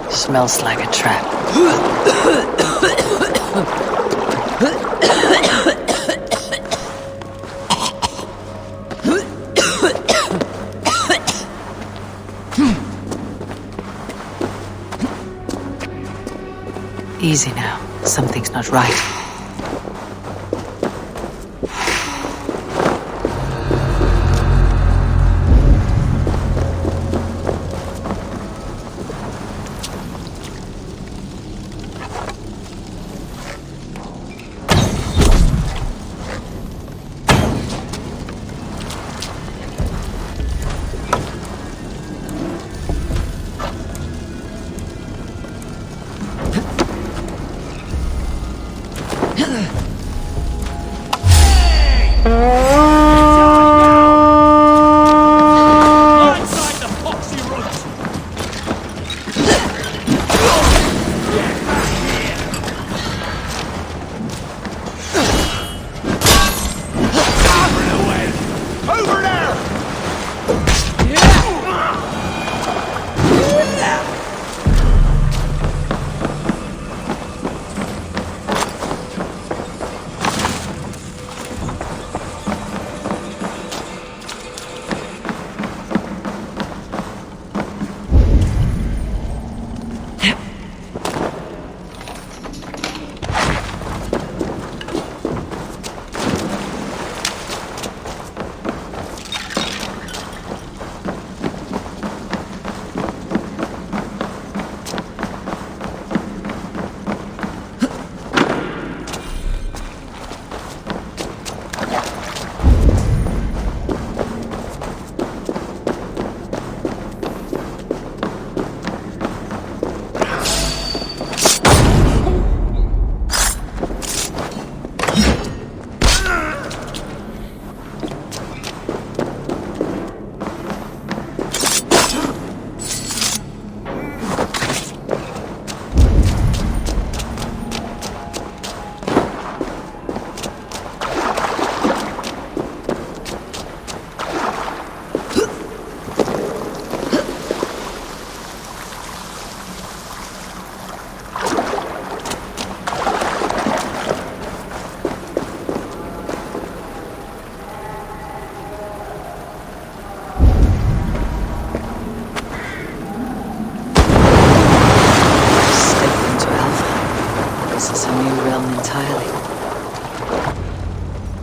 Smells like a trap. Easy now. Something's not right.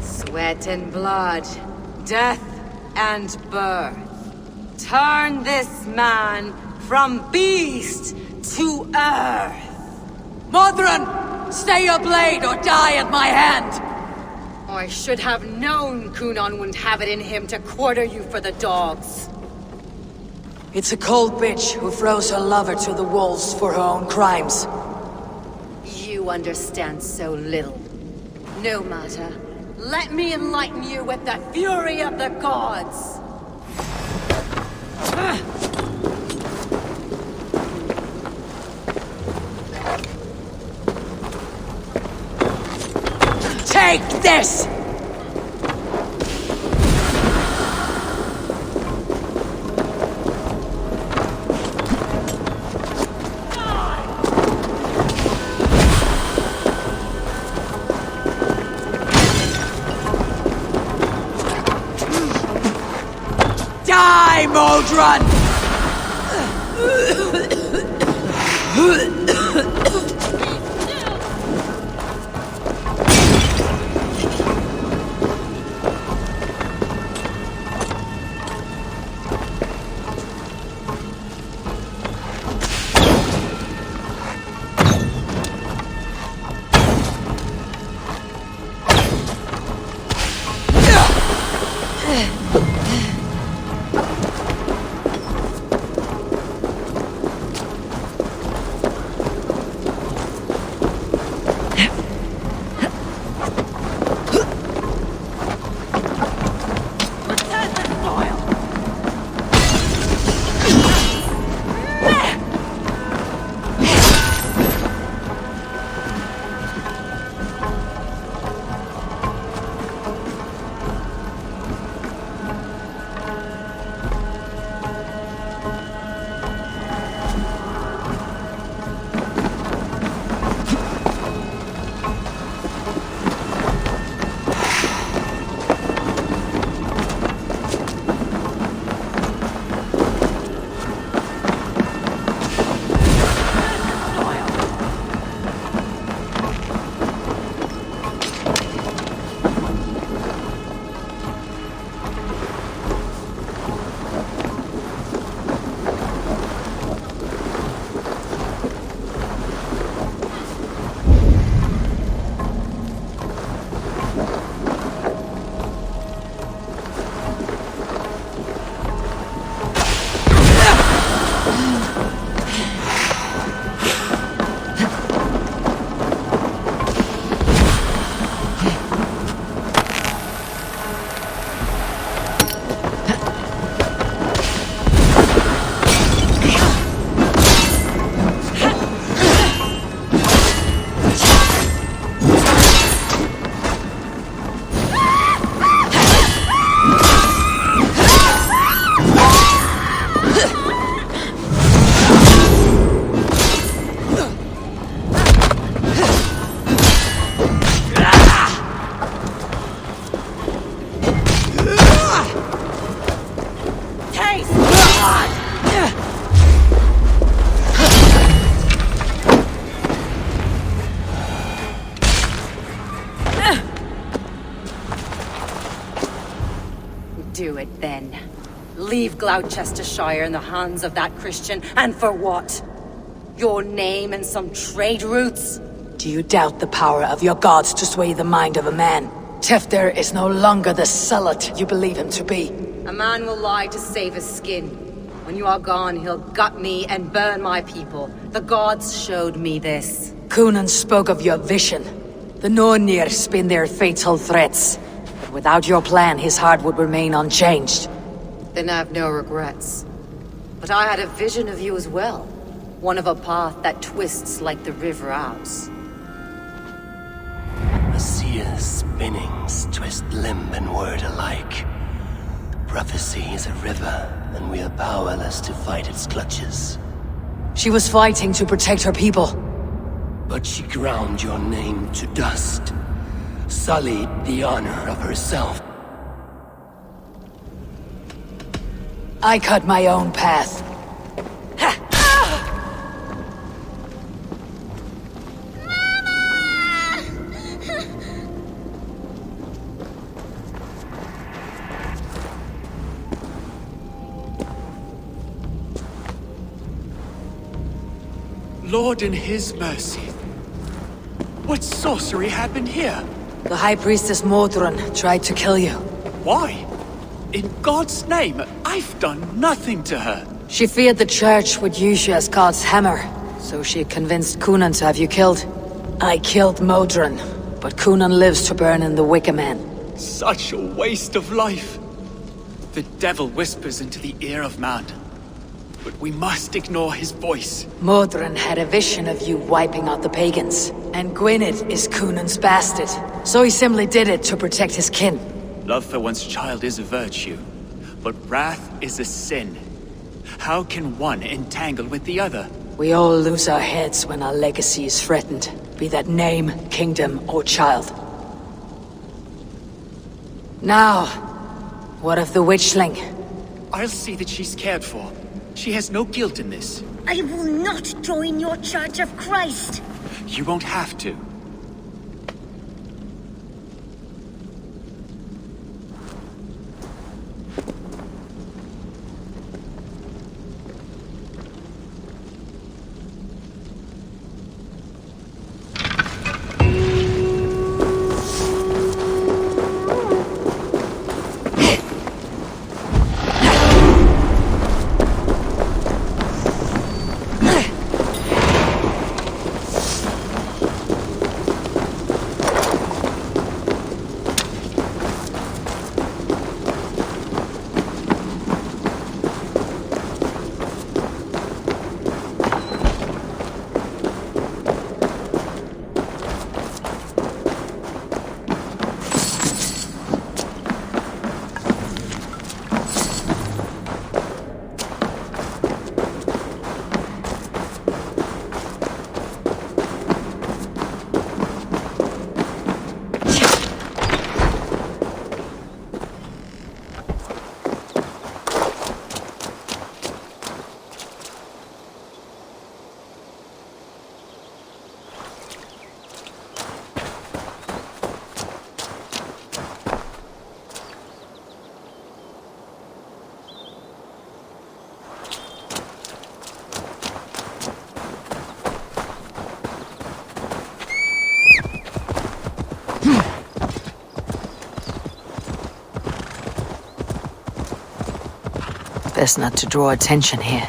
Sweat and blood, death and birth. Turn this man from beast to earth. Modron! Stay your blade or die at my hand! I should have known Gunnar wouldn't have it in him to quarter you for the dogs. It's a cold bitch who throws her lover to the wolves for her own crimes. You understand so little. No matter. Let me enlighten you with the fury of the gods! Take this! Die, Modron! Do it then. Leave Gloucestershire in the hands of that Christian, and for what? Your name and some trade routes? Do you doubt the power of your gods to sway the mind of a man? Tefter is no longer the zealot you believe him to be. A man will lie to save his skin. When you are gone, he'll gut me and burn my people. The gods showed me this. Cunan spoke of your vision. The Nornir spin their fatal threats. But without your plan, his heart would remain unchanged. Then I have no regrets. But I had a vision of you as well. One of a path that twists like the river Ouse. A seer's spinnings twist limb and word alike. Prophecy is a river, and we are powerless to fight its clutches. She was fighting to protect her people. But she ground your name to dust, sullied the honor of herself. I cut my own path. Lord in his mercy. What sorcery happened here? The High Priestess Modron tried to kill you. Why? In God's name, I've done nothing to her. She feared the Church would use you as God's hammer, so she convinced Cunan to have you killed. I killed Modron, but Cunan lives to burn in the Wicker Man. Such a waste of life. The devil whispers into the ear of man. But we must ignore his voice. Modron had a vision of you wiping out the pagans. And Gwynedd is Cunan's bastard. So he simply did it to protect his kin. Love for one's child is a virtue, but wrath is a sin. How can one entangle with the other? We all lose our heads when our legacy is threatened, be that name, kingdom, or child. Now, what of the witchling? I'll see that she's cared for. She has no guilt in this. I will not join your Church of Christ. You won't have to. Best not to draw attention here.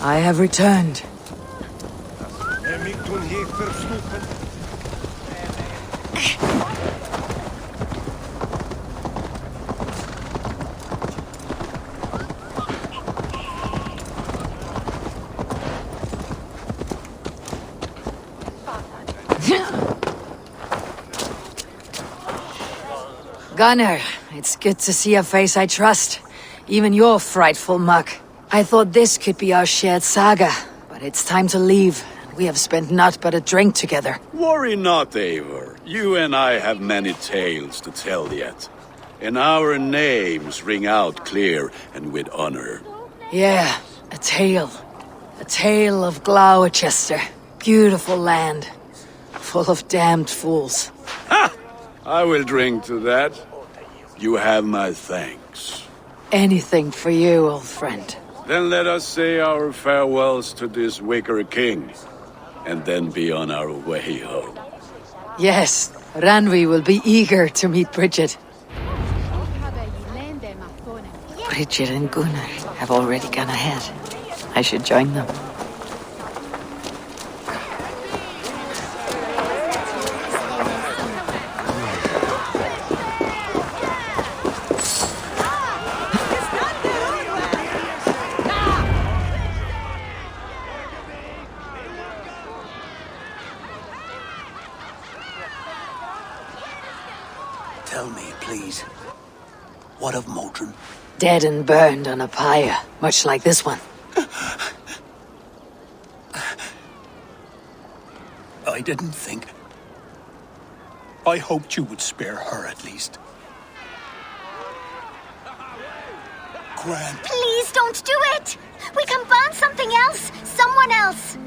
I have returned. Gunnar, it's good to see a face I trust. Even your frightful muck. I thought this could be our shared saga, but it's time to leave. We have spent naught but a drink together. Worry not, Eivor. You and I have many tales to tell yet. And our names ring out clear and with honor. Yeah, a tale. A tale of Gloucester. Beautiful land. Full of damned fools. Ha! I will drink to that. You have my thanks. Anything for you, old friend. Then let us say our farewells to this Wicker King, and then be on our way home. Yes, Ranvi will be eager to meet Bridget. Bridget and Gunnar have already gone ahead. I should join them. Tell me, please, what of Modron? Dead and burned on a pyre, much like this one. I didn't think. I hoped you would spare her at least. Gran. Please don't do it! We can burn something else! Someone else!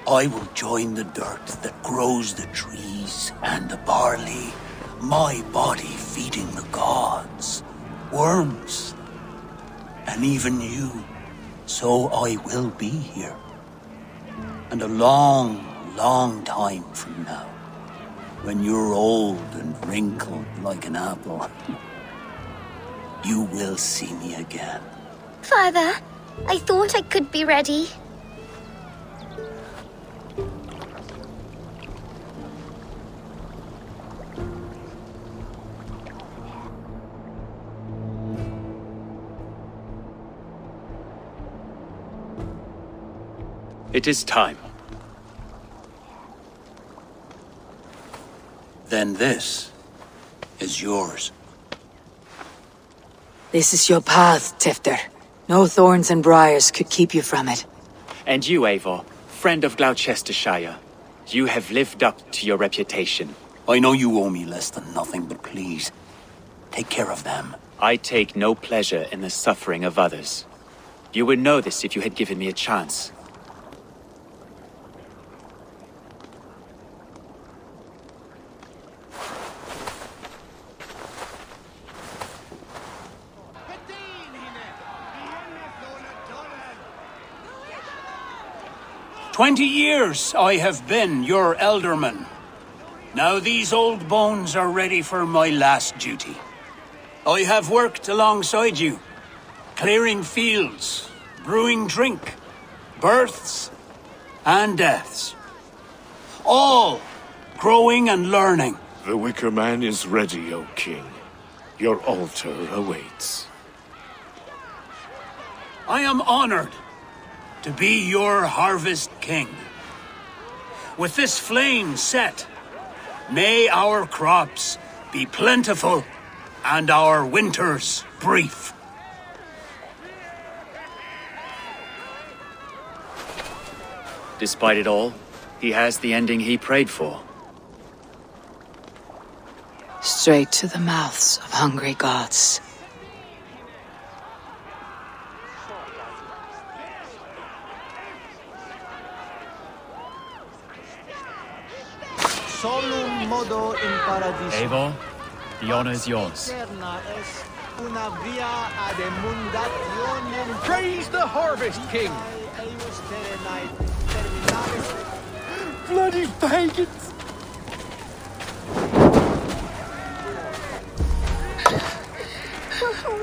I will join the dirt that grows the trees and the barley, my body feeding the gods, worms, and even you. So I will be here. And a long, long time from now, when you're old and wrinkled like an apple, you will see me again. Father, I thought I could be ready. It is time. Then this is yours. This is your path, Tifter. No thorns and briars could keep you from it. And you, Eivor, friend of Gloucestershire, you have lived up to your reputation. I know you owe me less than nothing, but please, take care of them. I take no pleasure in the suffering of others. You would know this if you had given me a chance. "20 years I have been your elderman. Now these old bones are ready for my last duty. I have worked alongside you, clearing fields, brewing drink, births and deaths. All growing and learning. The Wicker Man is ready, O King. Your altar awaits. I am honored to be your Harvest King. With this flame set, may our crops be plentiful and our winters brief. Despite it all, he has the ending he prayed for. Straight to the mouths of hungry gods. Solum modo in paradiso. Eivor, the honor's yours. Praise the Harvest King! Bloody pagans!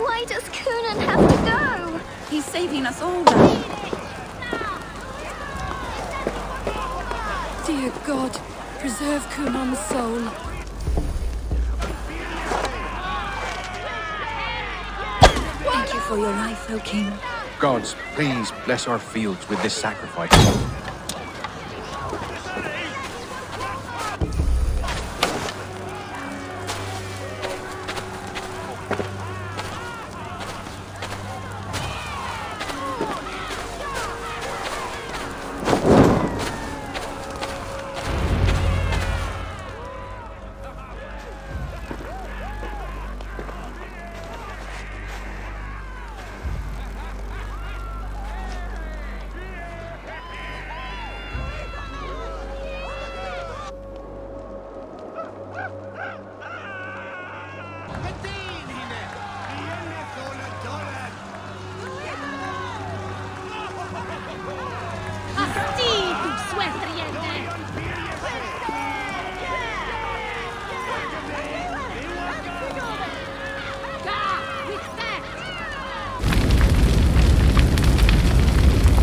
Why does Gunnar have to go? He's saving us all now. Dear God, preserve Kunon's soul. Thank you for your life, O King. Gods, please bless our fields with this sacrifice.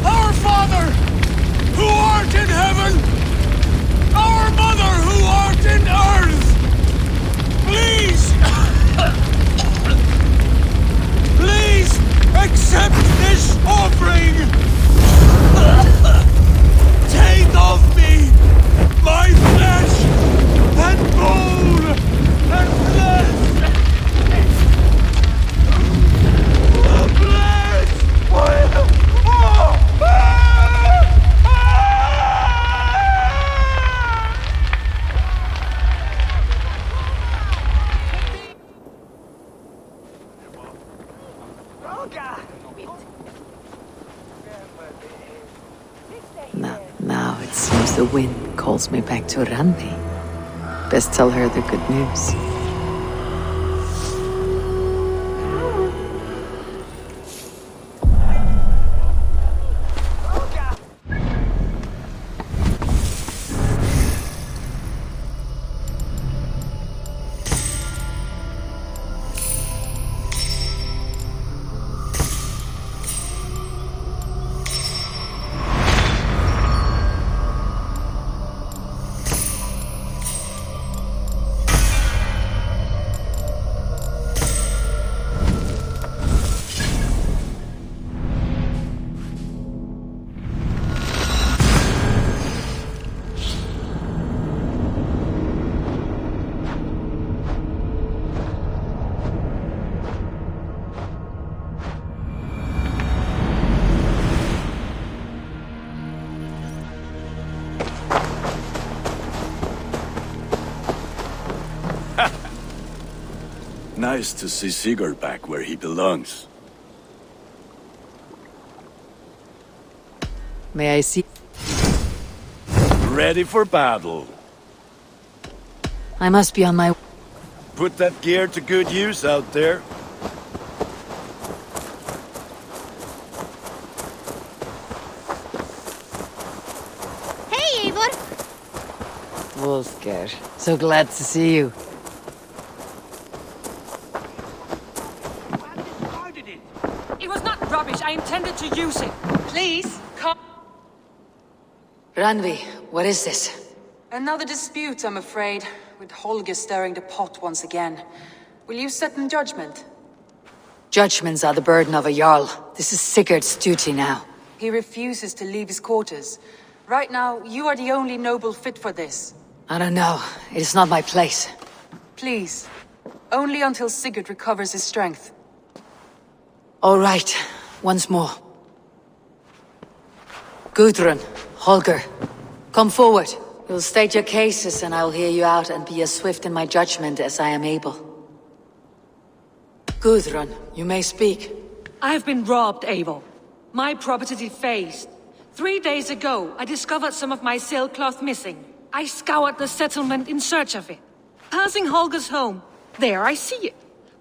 Our Father, who art in heaven, our Mother, who art in earth, please, please accept this offering. Take of me my flesh and bone and blood. Now it seems the wind calls me back to Randi. Best tell her the good news. Nice to see Sigurd back where he belongs. May I see? Ready for battle. I must be on my... Put that gear to good use out there. Hey, Eivor! Wolfgar, so glad to see you. It was not rubbish. I intended to use it. Please, come. Ranvi, what is this? Another dispute, I'm afraid, with Holger stirring the pot once again. Will you sit in judgment? Judgments are the burden of a Jarl. This is Sigurd's duty now. He refuses to leave his quarters. Right now, you are the only noble fit for this. I don't know. It is not my place. Please. Only until Sigurd recovers his strength. All right. Once more. Gudrun, Holger, come forward. You'll state your cases and I'll hear you out and be as swift in my judgment as I am able. Gudrun, you may speak. I have been robbed, Eivor. My property defaced. 3 days ago, I discovered some of my sailcloth missing. I scoured the settlement in search of it. Passing Holger's home, there I see it.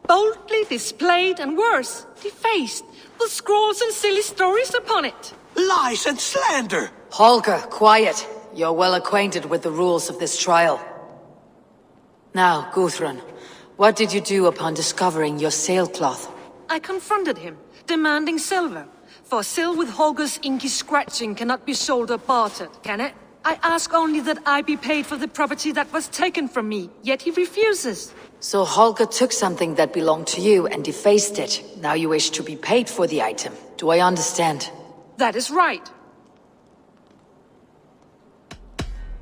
Boldly displayed and worse, defaced, with scrolls and silly stories upon it. Lies and slander! Holger, quiet. You're well acquainted with the rules of this trial. Now, Gudrun, what did you do upon discovering your sailcloth? I confronted him, demanding silver. For sil with Holger's inky scratching cannot be sold or bartered, can it? I ask only that I be paid for the property that was taken from me, yet he refuses. So Holger took something that belonged to you and defaced it. Now you wish to be paid for the item. Do I understand? That is right.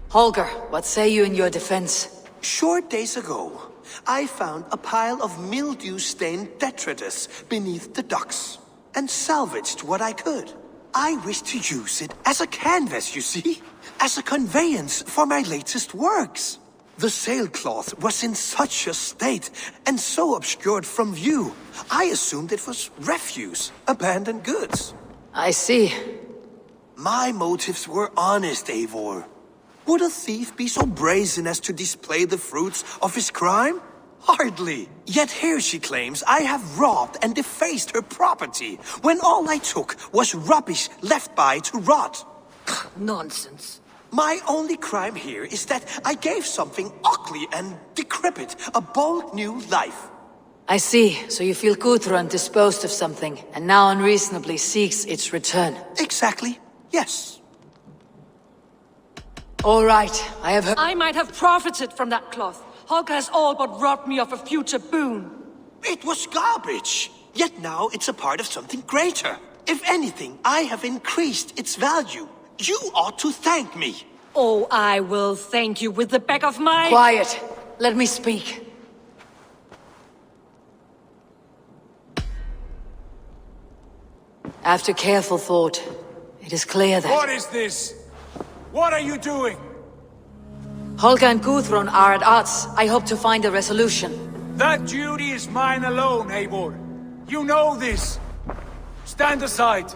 Holger, what say you in your defense? Short days ago, I found a pile of mildew-stained detritus beneath the docks, and salvaged what I could. I wished to use it as a canvas, you see? As a conveyance for my latest works. The sailcloth was in such a state, and so obscured from view, I assumed it was refuse, abandoned goods. I see. My motives were honest, Eivor. Would a thief be so brazen as to display the fruits of his crime? Hardly. Yet here she claims I have robbed and defaced her property, when all I took was rubbish left by to rot. Nonsense. My only crime here is that I gave something ugly and decrepit a bold new life. I see. So you feel Gudrun disposed of something, and now unreasonably seeks its return. Exactly. Yes. All right. I have heard— I might have profited from that cloth. Holger has all but robbed me of a future boon. It was garbage. Yet now it's a part of something greater. If anything, I have increased its value. You ought to thank me. Oh, I will thank you with the back of my— Quiet. Let me speak. After careful thought, it is clear that— What is this? What are you doing? Holger and Gudrun are at odds. I hope to find a resolution. That duty is mine alone, Eivor. You know this. Stand aside.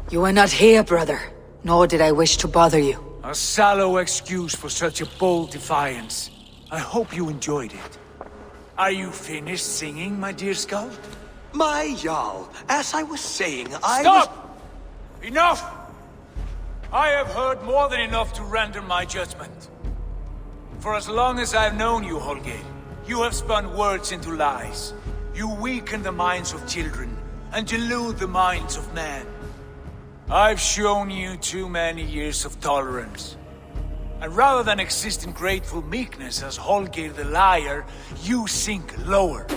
You were not here, brother. Nor did I wish to bother you. A sallow excuse for such a bold defiance. I hope you enjoyed it. Are you finished singing, my dear Skald? My Jarl, as I was saying, Stop! Enough! I have heard more than enough to render my judgment. For as long as I've known you, Holger, you have spun words into lies. You weaken the minds of children and delude the minds of men. I've shown you too many years of tolerance. And rather than exist in grateful meekness as Holger the liar, you sink lower.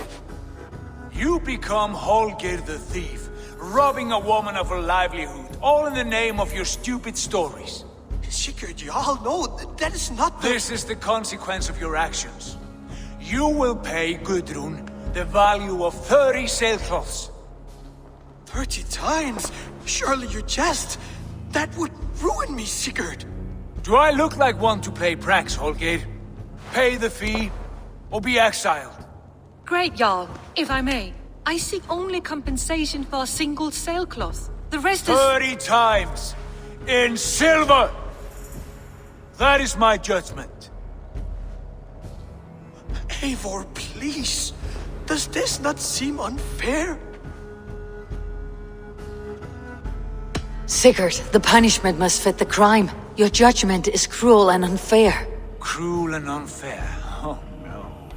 You become Holger the thief, robbing a woman of her livelihood, all in the name of your stupid stories. Sigurd, Jarl, no, that is not the— This is the consequence of your actions. You will pay Gudrun the value of 30 sailcloths. 30 times? Surely you jest. That would ruin me, Sigurd. Do I look like one to play pranks, Holger? Pay the fee, or be exiled. Great, Jarl. If I may, I seek only compensation for a single sailcloth. The rest is— 30 times! In silver! That is my judgment. Eivor, please. Does this not seem unfair? Sigurd, the punishment must fit the crime. Your judgment is cruel and unfair. Cruel and unfair? Oh, no.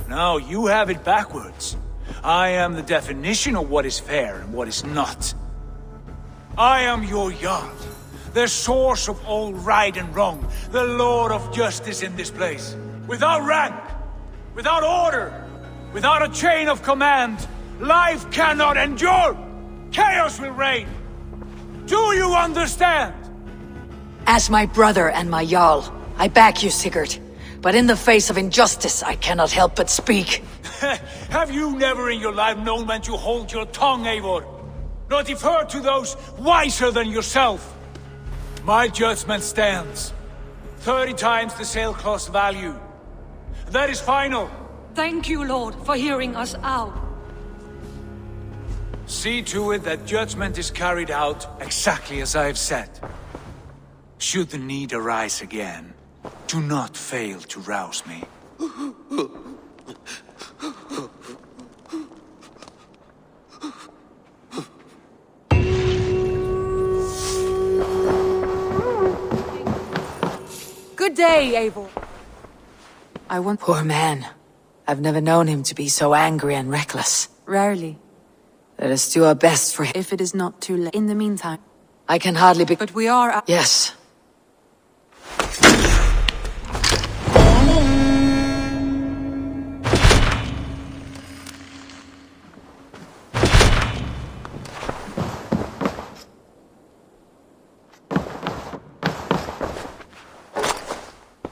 No, you have it backwards. I am the definition of what is fair and what is not. I am your Jarl, the source of all right and wrong, the Lord of justice in this place. Without rank, without order, without a chain of command, life cannot endure! Chaos will reign! Do you understand? As my brother and my Jarl, I back you, Sigurd. But in the face of injustice, I cannot help but speak. Have you never in your life known when to hold your tongue, Eivor? Nor defer to those wiser than yourself? My judgment stands. 30 times the sailcloth's value. That is final. Thank you, Lord, for hearing us out. See to it that judgment is carried out exactly as I have said. Should the need arise again, do not fail to rouse me. Good day, Eivor. Poor man. I've never known him to be so angry and reckless. Rarely. Let us do our best for him. If it is not too late. In the meantime. I can hardly be— But we are— Yes.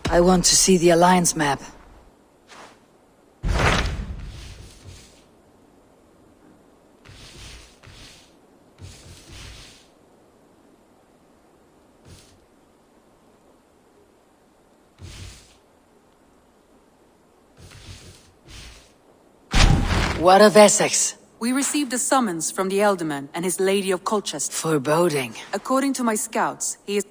I want to see the Alliance map. What of Essex? We received a summons from the Elderman and his Lady of Colchester. Foreboding. According to my scouts, he is—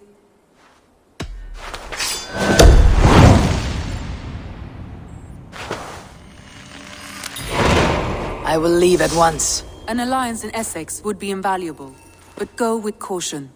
I will leave at once. An alliance in Essex would be invaluable, but go with caution.